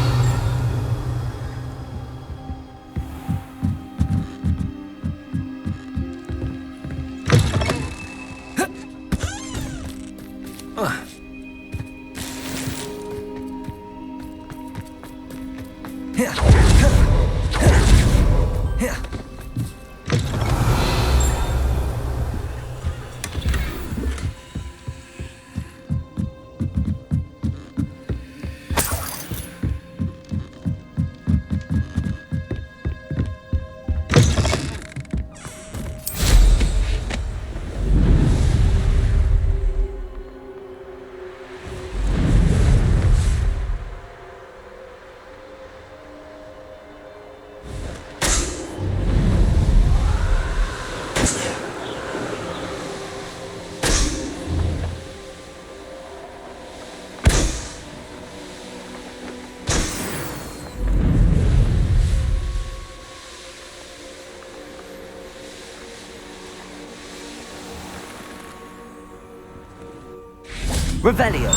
Revelio.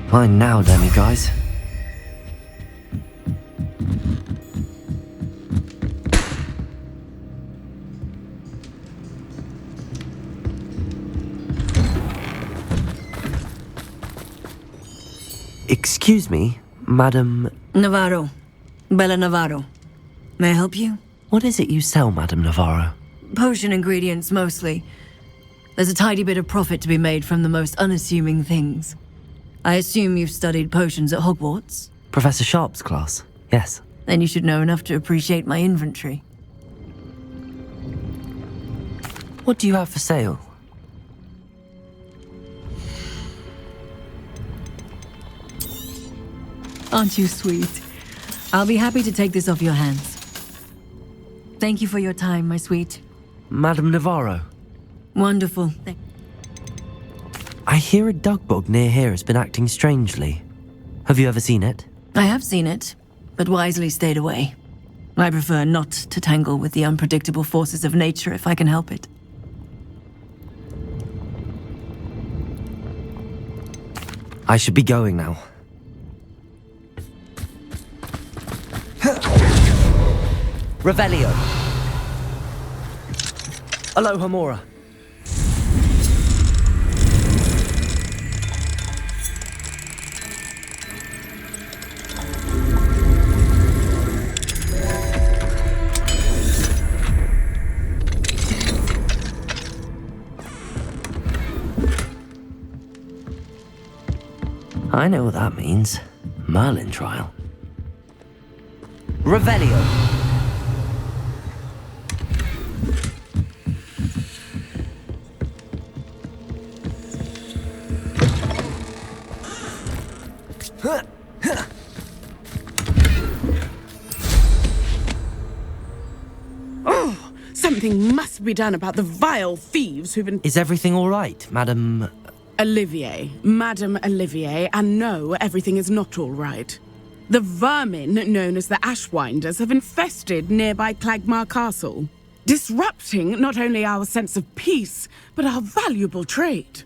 Fine now, demi-guys. Excuse me, Madam... Navarro. Bella Navarro. May I help you? What is it you sell, Madam Navarro? Potion ingredients, mostly. There's a tidy bit of profit to be made from the most unassuming things. I assume you've studied potions at Hogwarts? Professor Sharp's class, yes. Then you should know enough to appreciate my inventory. What do you have for sale? Aren't you sweet? I'll be happy to take this off your hands. Thank you for your time, my sweet. Madam Navarro. Wonderful. I hear a dugbog near here has been acting strangely. Have you ever seen it? I have seen it, but wisely stayed away. I prefer not to tangle with the unpredictable forces of nature if I can help it. I should be going now. Revelio. Alohomora. I know what that means. Merlin trial. Revelio. Oh, something must be done about the vile thieves who've been... Is everything all right, Madam... Olivier, Madame Olivier, and no, everything is not all right. The vermin known as the Ashwinders have infested nearby Clagmar Castle, disrupting not only our sense of peace, but our valuable trade.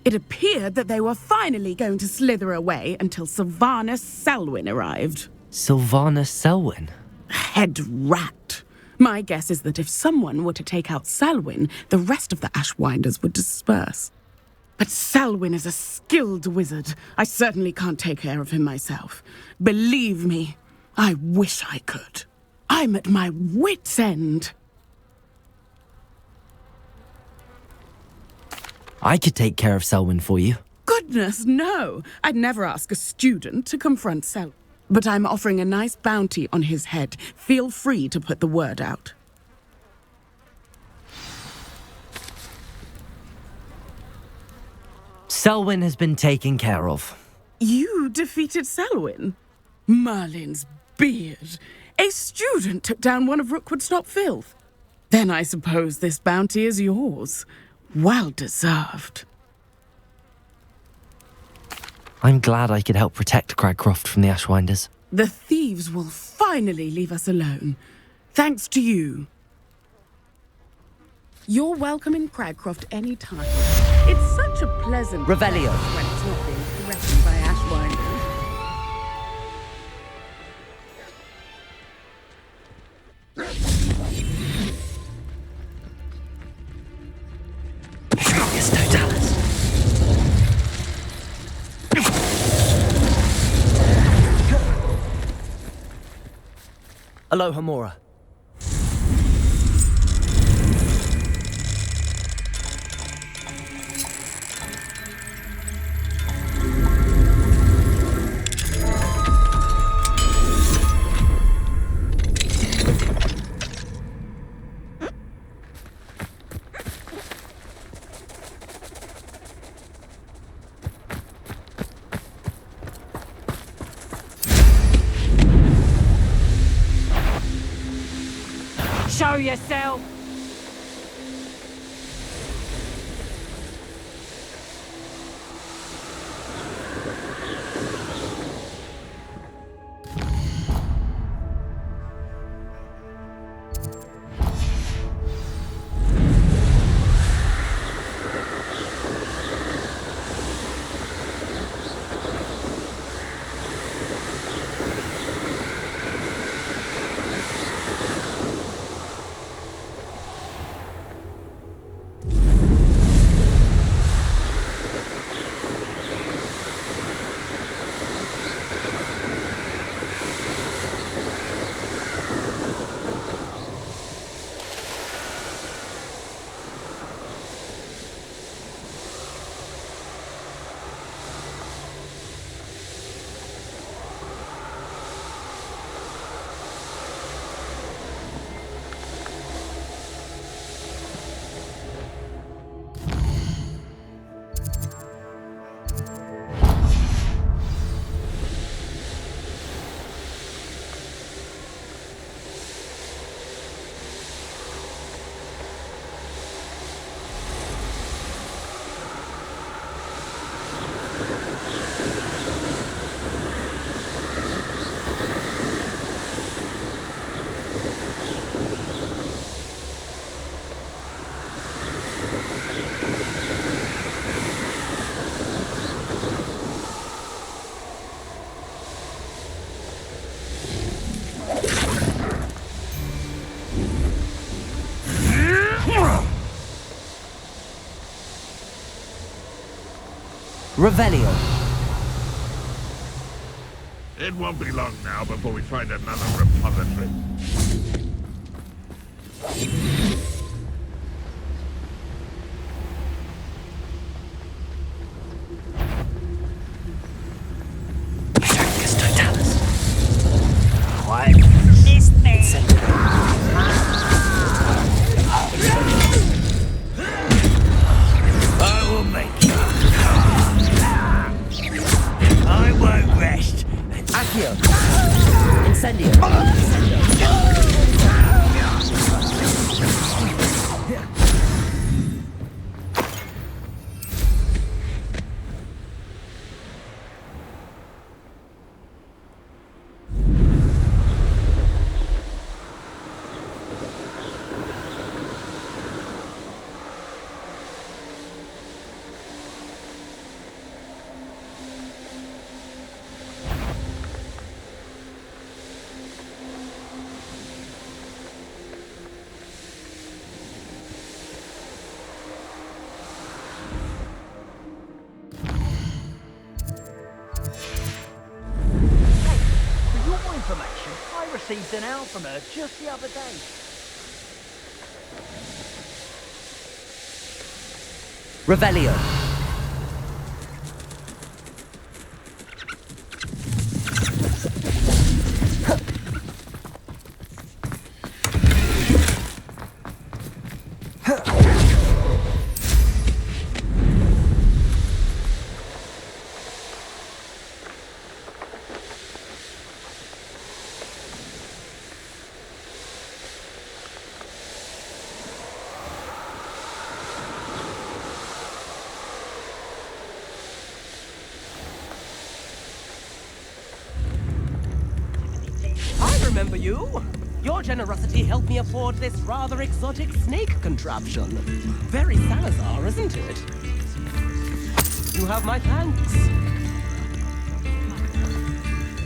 It appeared that they were finally going to slither away until Sylvanus Selwyn arrived. Sylvanus Selwyn? Head rat. My guess is that if someone were to take out Selwyn, the rest of the Ashwinders would disperse. But Selwyn is a skilled wizard. I certainly can't take care of him myself. Believe me, I wish I could. I'm at my wit's end. I could take care of Selwyn for you. Goodness, no. I'd never ask a student to confront Selwyn. But I'm offering a nice bounty on his head. Feel free to put the word out. Selwyn has been taken care of. You defeated Selwyn? Merlin's beard. A student took down one of Rookwood's top filth. Then I suppose this bounty is yours. Well deserved. I'm glad I could help protect Cragcroft from the Ashwinders. The thieves will finally leave us alone. Thanks to you. You're welcome in Cragcroft any time. It's such a pleasant... Revelio. ...when it's not being threatened by Ashwinders. Aloha, Mora. Show yourself! Revelio. It won't be long now before we find another repository. Accio. Incendio. I received an out from her just the other day. Revelio. Remember you? Your generosity helped me afford this rather exotic snake contraption. Very Salazar, isn't it? You have my thanks.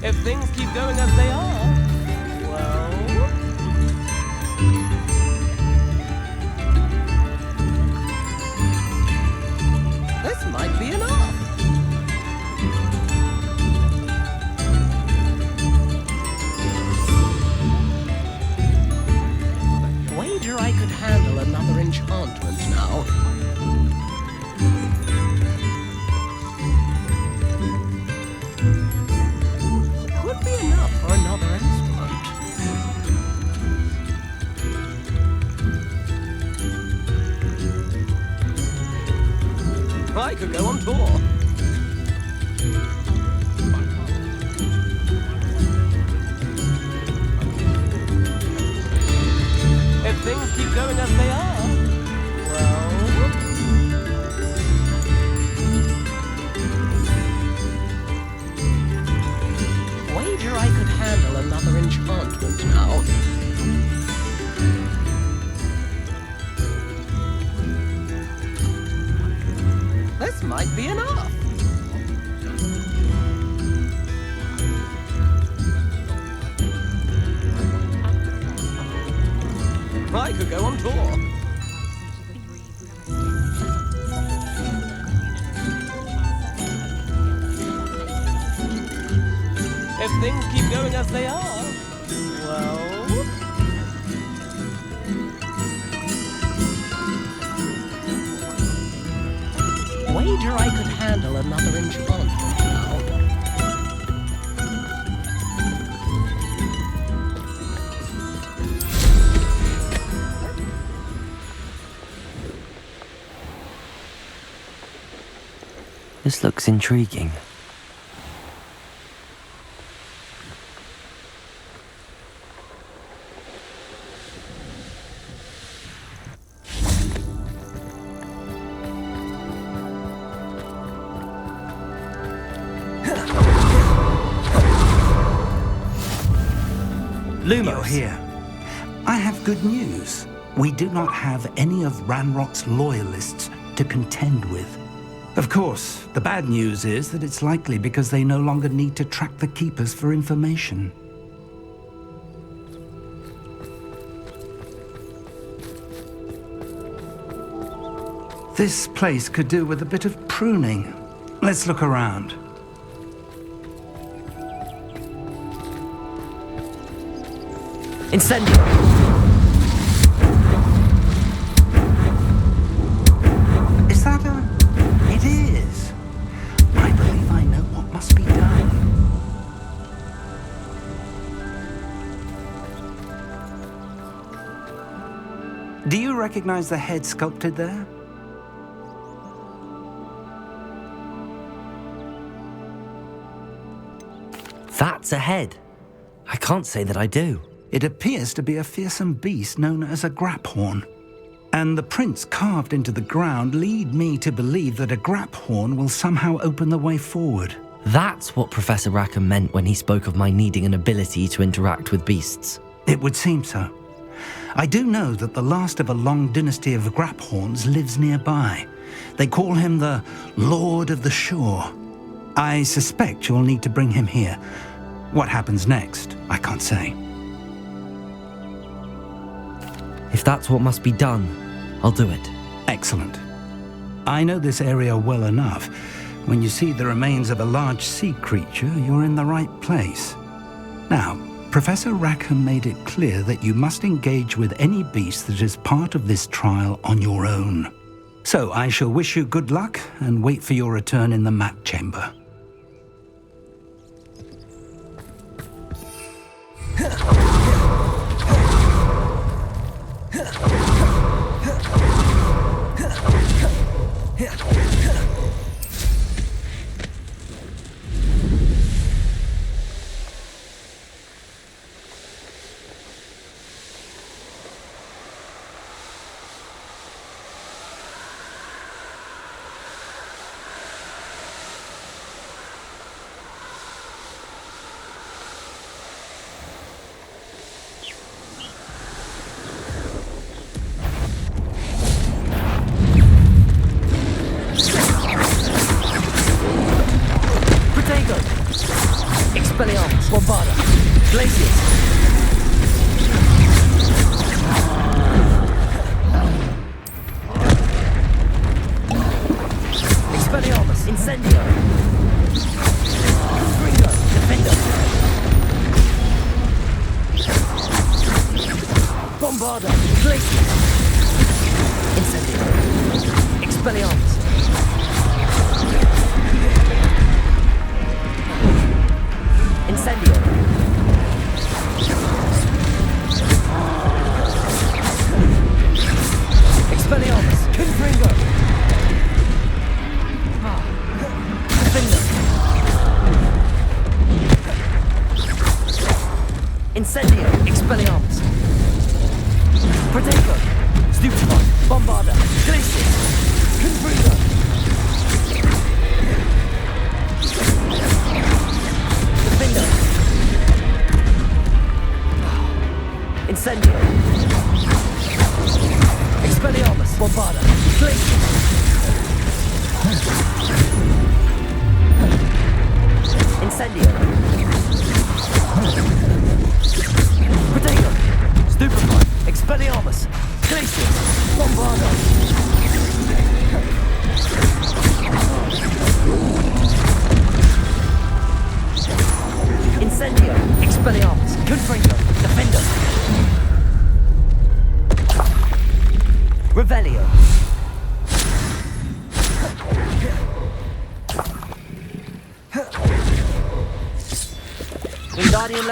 If things keep going as they are, well... this might be enough. I could handle another enchantment now. Could be enough for another instrument. I could go on tour. If things keep going as they are, well... wager I could handle another enchantment now. This might be enough. I could go on tour. If things keep going as they are, well... wager I could handle another enchantment now. This looks intriguing. You're here. I have good news. We do not have any of Ranrock's loyalists to contend with. Of course, the bad news is that it's likely because they no longer need to track the Keepers for information. This place could do with a bit of pruning. Let's look around. Incendio! Is that a... It is. I believe I know what must be done. Do you recognize the head sculpted there? That's a head. I can't say that I do. It appears to be a fearsome beast known as a graphorn. And the prints carved into the ground lead me to believe that a graphorn will somehow open the way forward. That's what Professor Rackham meant when he spoke of my needing an ability to interact with beasts. It would seem so. I do know that the last of a long dynasty of graphorns lives nearby. They call him the Lord of the Shore. I suspect you'll need to bring him here. What happens next, I can't say. If that's what must be done, I'll do it. Excellent. I know this area well enough. When you see the remains of a large sea creature, you're in the right place. Now, Professor Rackham made it clear that you must engage with any beast that is part of this trial on your own. So I shall wish you good luck and wait for your return in the mat chamber.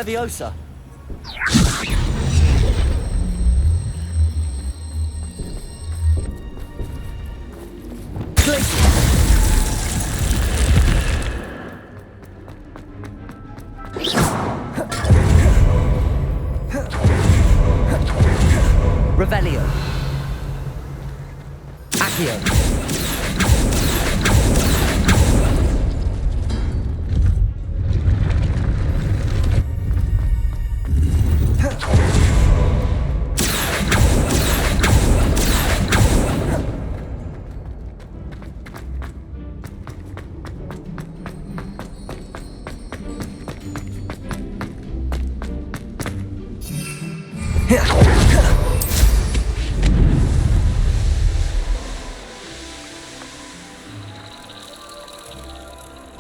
Leviosa. Revelio. Accio.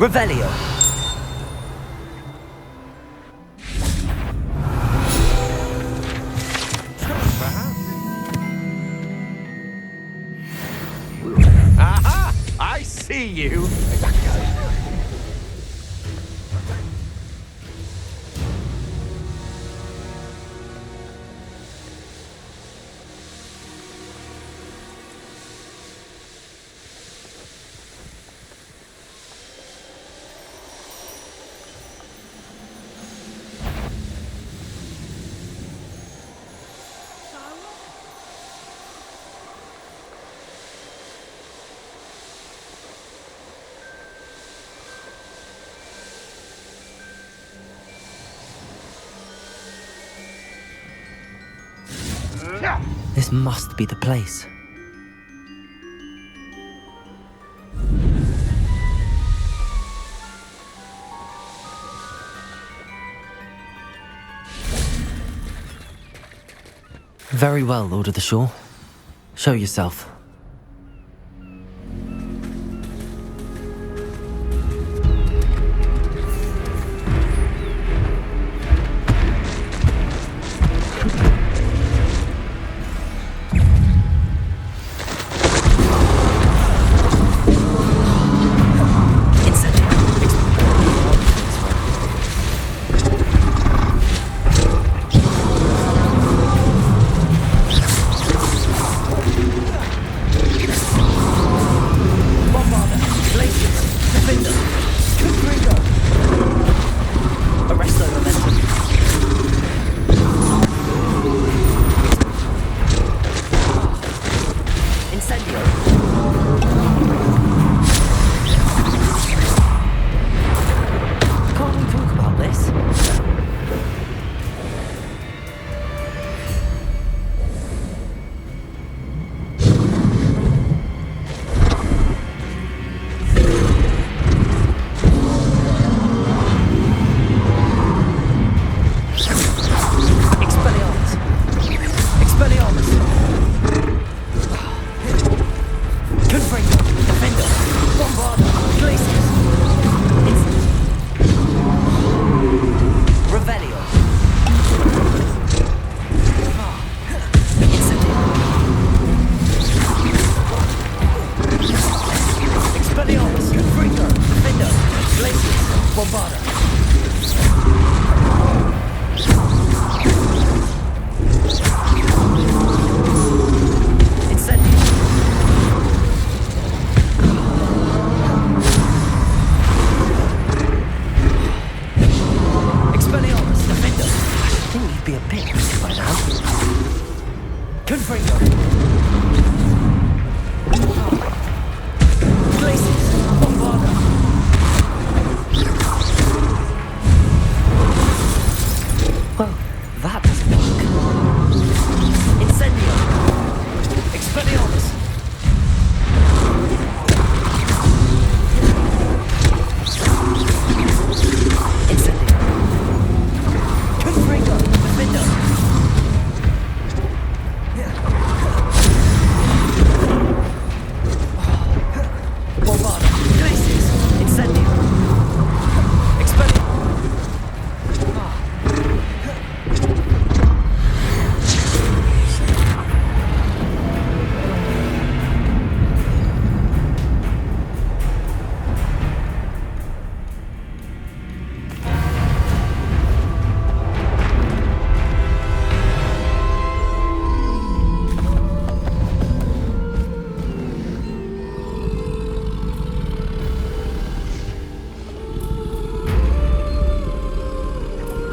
Revelio. Aha! I see you. This must be the place. Very well, Lord of the Shore. Show yourself.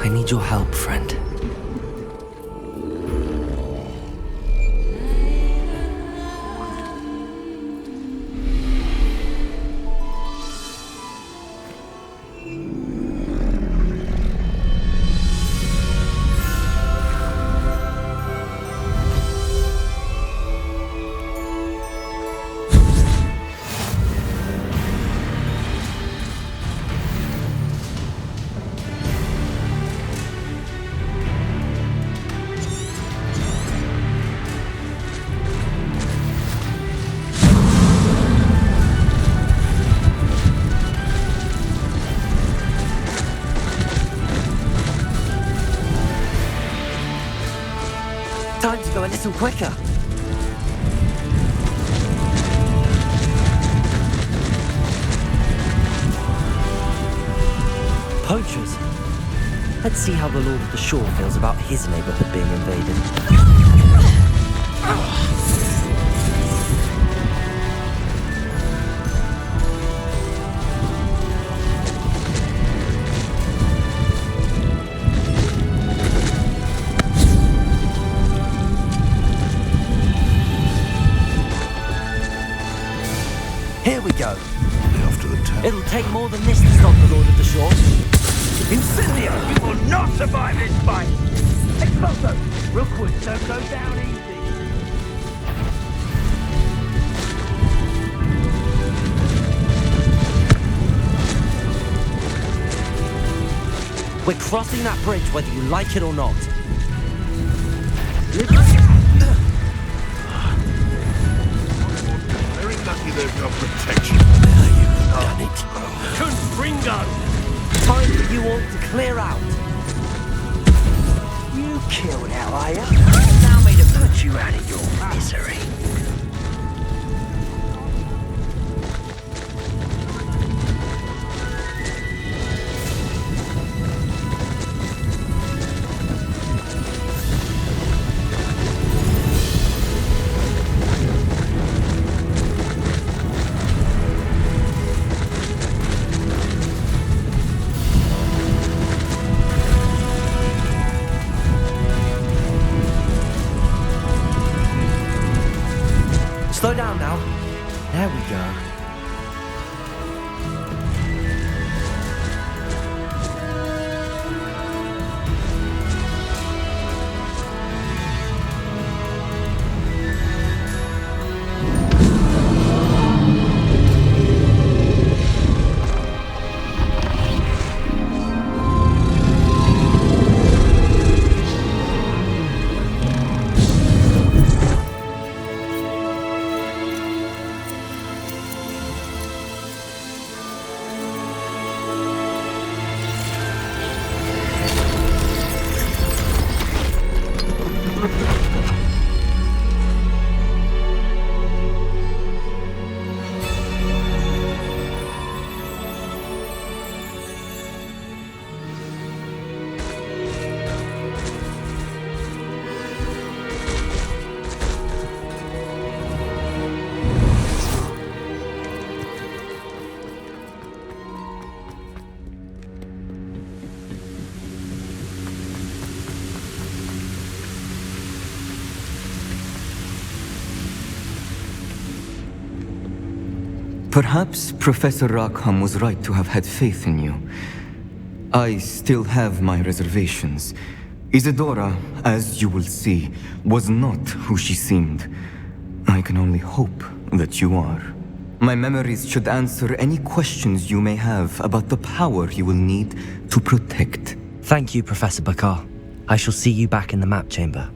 I need your help, friend. Time to go a little quicker. Poachers. Let's see how the Lord of the Shore feels about his neighborhood being invaded. Here we go. After the town. It'll take more than this to stop the Lord of the Shore. Incendio! You will not survive this fight! Expulso! Rookwood, don't go down easy. We're crossing that bridge whether you like it or not. Very lucky there's no protection. Done it. Confringo! Time for you all to clear out. You killed now, are you? Allow me to put you out of your misery. Slow down now. There we go. Perhaps Professor Rackham was right to have had faith in you. I still have my reservations. Isadora, as you will see, was not who she seemed. I can only hope that you are. My memories should answer any questions you may have about the power you will need to protect. Thank you, Professor Bakar. I shall see you back in the map chamber.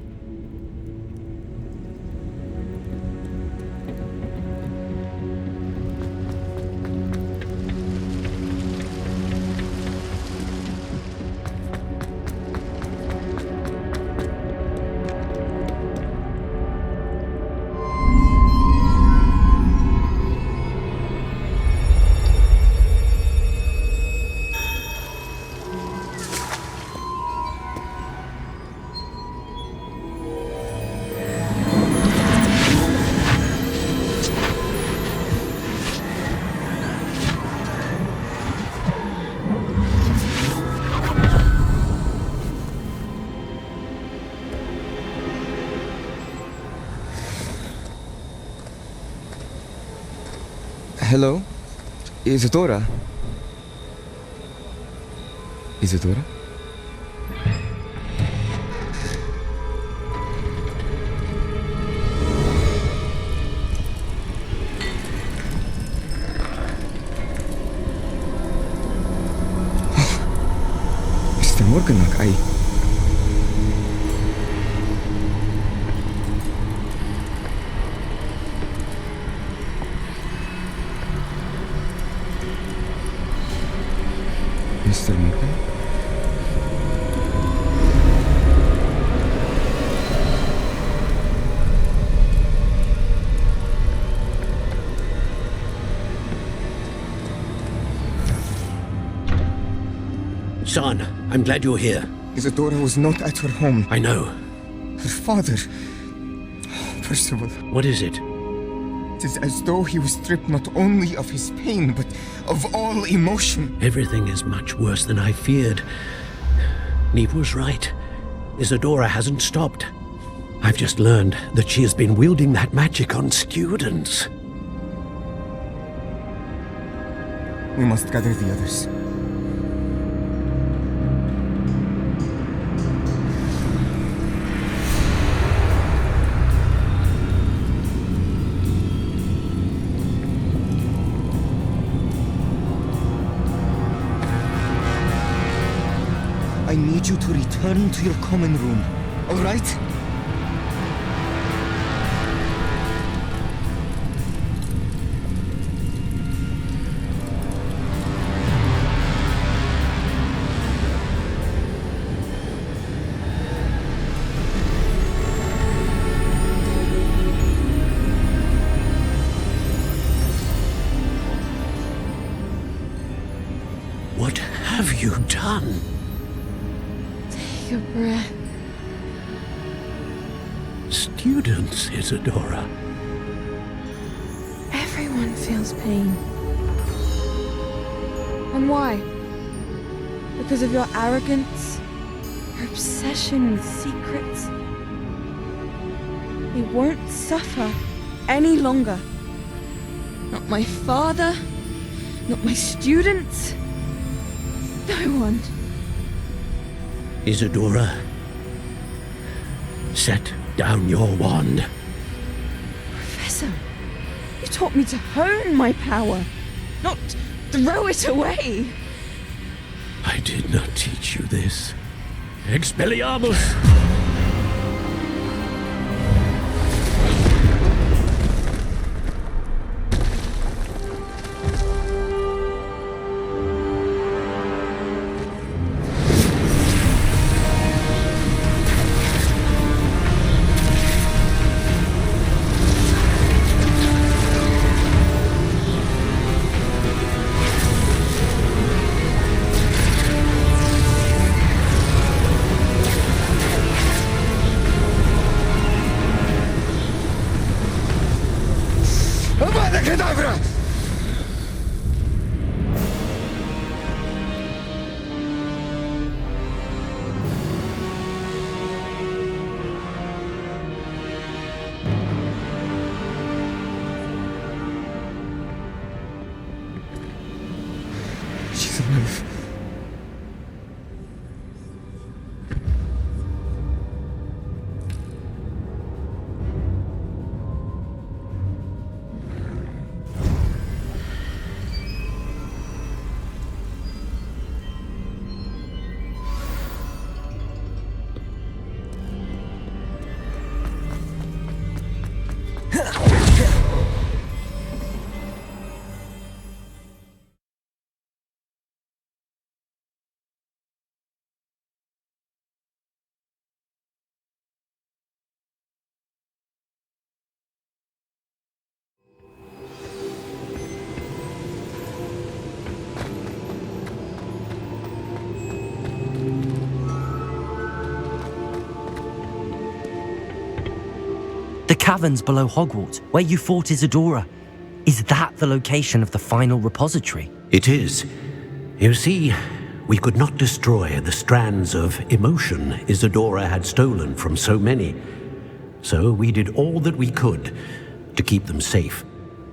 Hello? Isadora? Isadora? Mr. Morganach, Mr. Morgan? Son, I'm glad you're here. Isadora was not at her home. I know. Her father... Percival. What is it? It is as though he was stripped not only of his pain, but of all emotion. Everything is much worse than I feared. Neve was right. Isadora hasn't stopped. I've just learned that she has been wielding that magic on students. We must gather the others. I need you to return to your common room, all right? What have you done? Take a breath. Students, Isadora. Everyone feels pain. And why? Because of your arrogance? Your obsession with secrets? We won't suffer any longer. Not my father, not my students, no one. Isadora, set down your wand. Professor, you taught me to hone my power, not throw it away. I did not teach you this. Expelliarmus! She's alive. The caverns below Hogwarts, where you fought Isadora. Is that the location of the final repository? It is. You see, we could not destroy the strands of emotion Isadora had stolen from so many. So we did all that we could to keep them safe.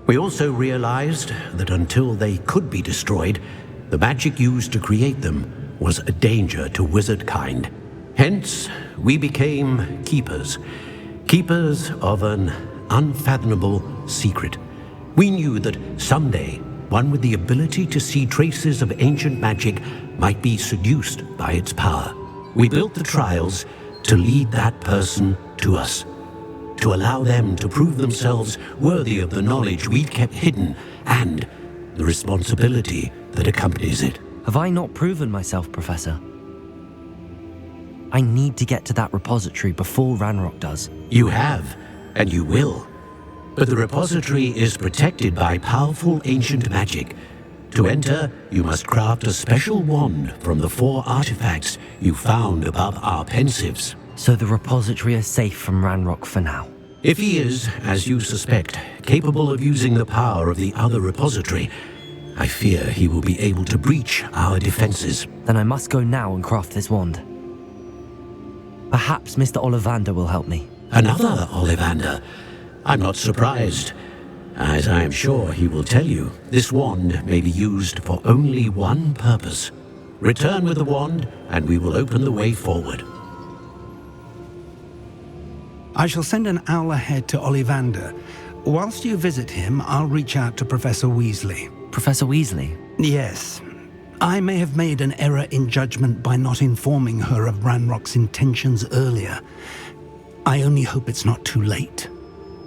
We also realized that until they could be destroyed, the magic used to create them was a danger to wizard kind. Hence, we became keepers. Keepers of an unfathomable secret. We knew that someday, one with the ability to see traces of ancient magic might be seduced by its power. We built the trials to lead that person to us, to allow them to prove themselves worthy of the knowledge we'd kept hidden and the responsibility that accompanies it. Have I not proven myself, Professor? I need to get to that repository before Ranrock does. You have, and you will. But the repository is protected by powerful ancient magic. To enter, you must craft a special wand from the 4 artifacts you found above our pensives. So the repository is safe from Ranrock for now. If he is, as you suspect, capable of using the power of the other repository, I fear he will be able to breach our defenses. Then I must go now and craft this wand. Perhaps Mr. Ollivander will help me. Another Ollivander? I'm not surprised. As I am sure he will tell you, this wand may be used for only one purpose. Return with the wand, and we will open the way forward. I shall send an owl ahead to Ollivander. Whilst you visit him, I'll reach out to Professor Weasley. Professor Weasley? Yes. I may have made an error in judgment by not informing her of Ranrock's intentions earlier. I only hope it's not too late.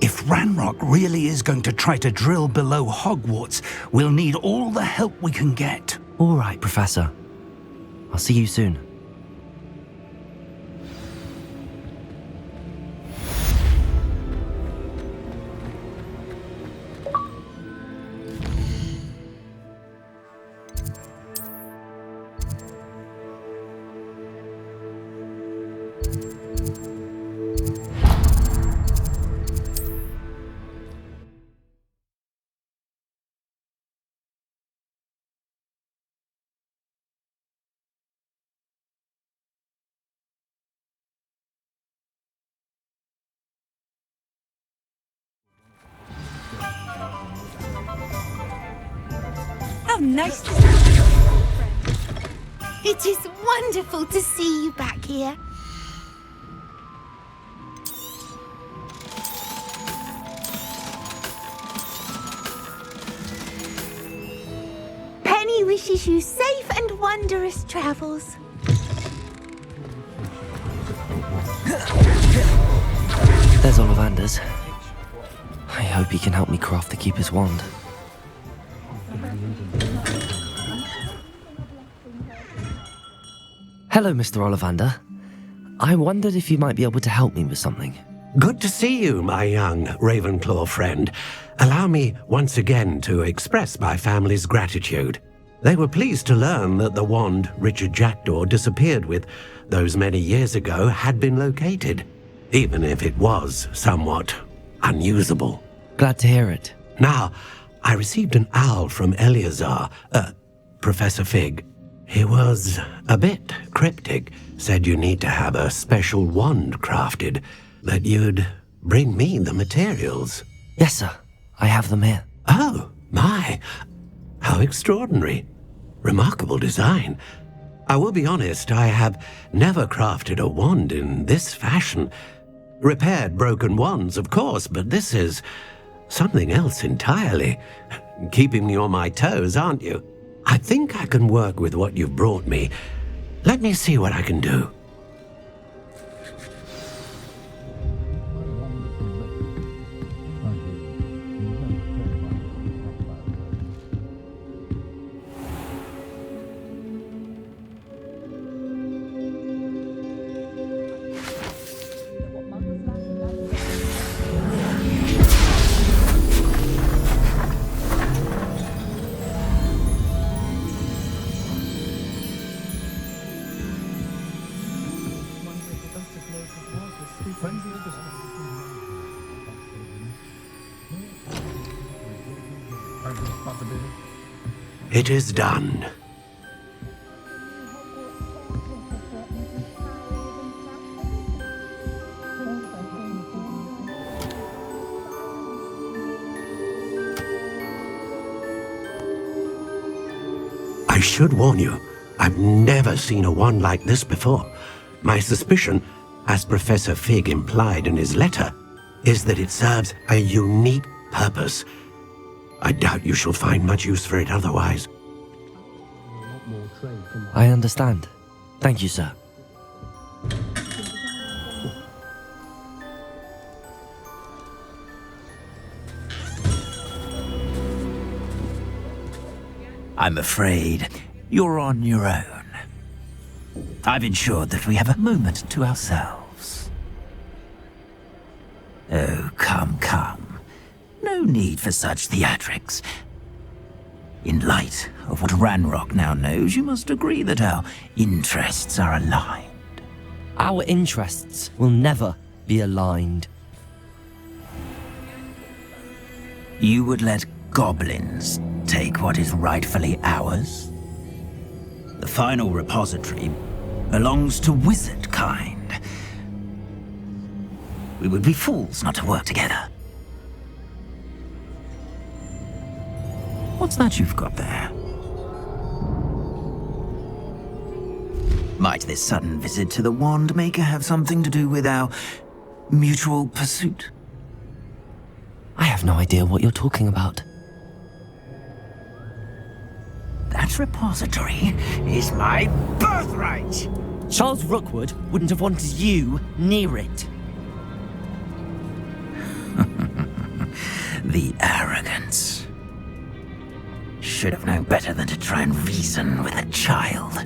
If Ranrock really is going to try to drill below Hogwarts, we'll need all the help we can get. All right, Professor. I'll see you soon. How nice to see you, friend. It is wonderful to see you back here. Penny wishes you safe and wondrous travels. There's Ollivander's. I hope he can help me craft the Keeper's wand. Hello, Mr. Ollivander. I wondered if you might be able to help me with something. Good to see you, my young Ravenclaw friend. Allow me once again to express my family's gratitude. They were pleased to learn that the wand Richard Jackdaw disappeared with those many years ago had been located, even if it was somewhat unusable. Glad to hear it. Now, I received an owl from Eleazar, Professor Fig. He was a bit cryptic, said you need to have a special wand crafted, that you'd bring me the materials. Yes, sir. I have them here. Oh, my. How extraordinary. Remarkable design. I will be honest, I have never crafted a wand in this fashion. Repaired broken wands, of course, but this is something else entirely. Keeping me on my toes, aren't you? I think I can work with what you've brought me. Let me see what I can do. It is done. I should warn you, I've never seen a wand like this before. My suspicion, as Professor Fig implied in his letter, is that it serves a unique purpose. I doubt you shall find much use for it otherwise. I understand. Thank you, sir. I'm afraid you're on your own. I've ensured that we have a moment to ourselves. Oh, come, come. No need for such theatrics. In light of what Ranrock now knows, you must agree that our interests are aligned. Our interests will never be aligned. You would let goblins take what is rightfully ours? The final repository belongs to wizard kind. We would be fools not to work together. What's that you've got there? Might this sudden visit to the Wand Maker have something to do with our mutual pursuit? I have no idea what you're talking about. That repository is my birthright! Charles Rookwood wouldn't have wanted you near it. The arrogance. Should have known better than to try and reason with a child.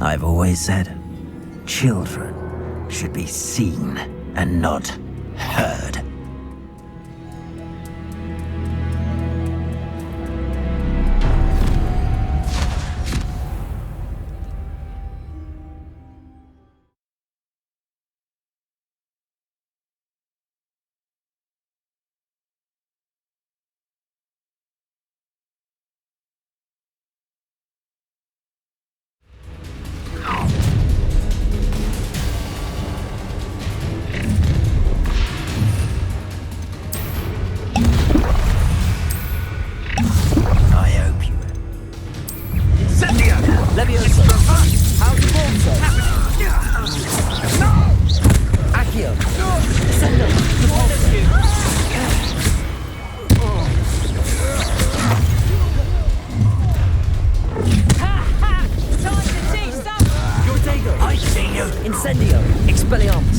I've always said, children should be seen and not heard. Incendio! Expelliarmus!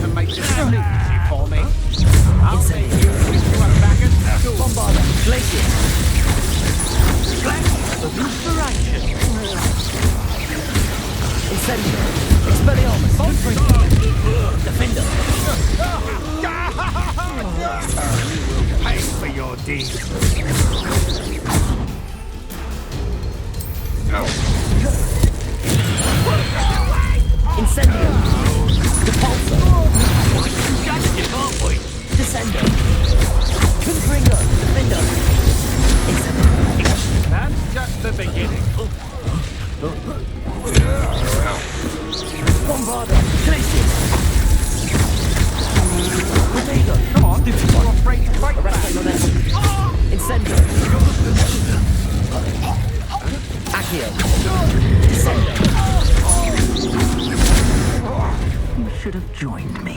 To make this easy for me. Incendio! Bombarda! Glacier! Inspiration! Incendio! Expelliarmus! Defender! Pay for your deeds. Incendio! Depulso! Descendo! Confringo! Defender! Incendio! That's just the beginning. Bombarda! Glacier! Rodrigo! Come on, you're afraid to fight back. Incendio! Accio! Descendo! You should have joined me.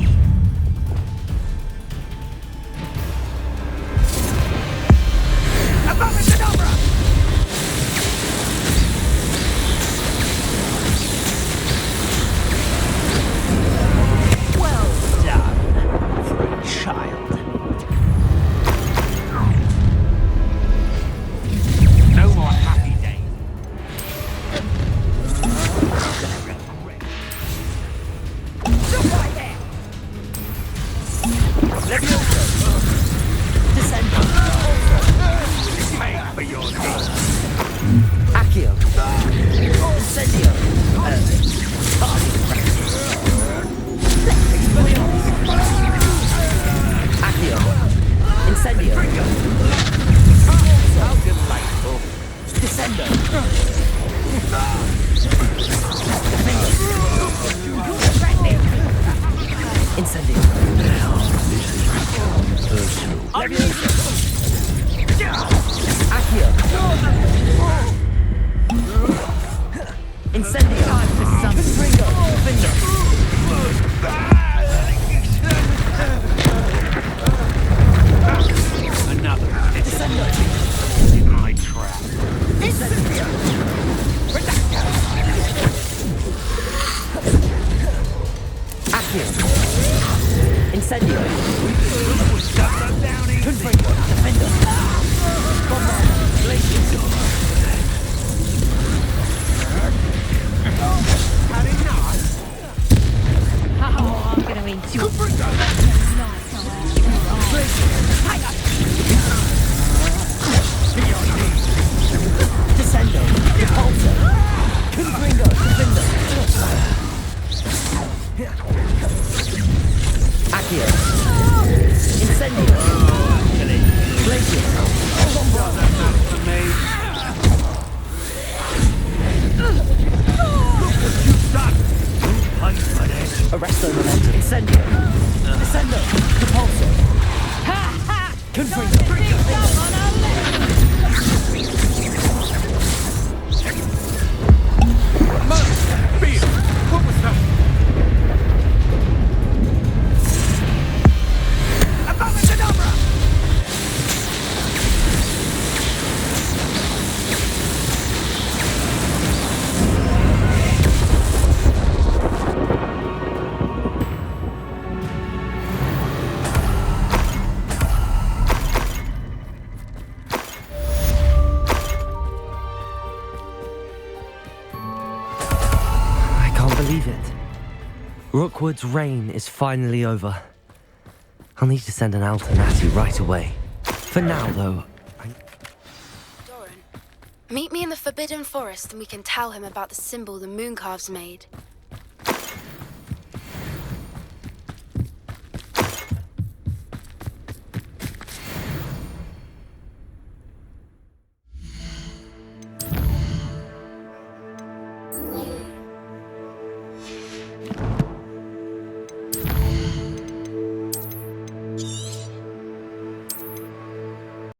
Well done for a child. No more happy days. Pay for your deeds. Accio! Incendio! Accio! Incendio! How delightful. Descendo! Incendio! Accio! Incendio! Time for some Confringo! Another. Descendo! In my trap. Incendio! Accio! Incendio! Confringo! Defender! Bombarda! Glacier! Oh, I'm gonna eat you. Descendo! Depulso! Confringo! Defender! Accio! Incendio! Glacier! believe it. Rookwood's reign is finally over. I'll need to send an owl to Natty right away. For now, though, Meet me in the Forbidden Forest and we can tell him about the symbol the Mooncarves made.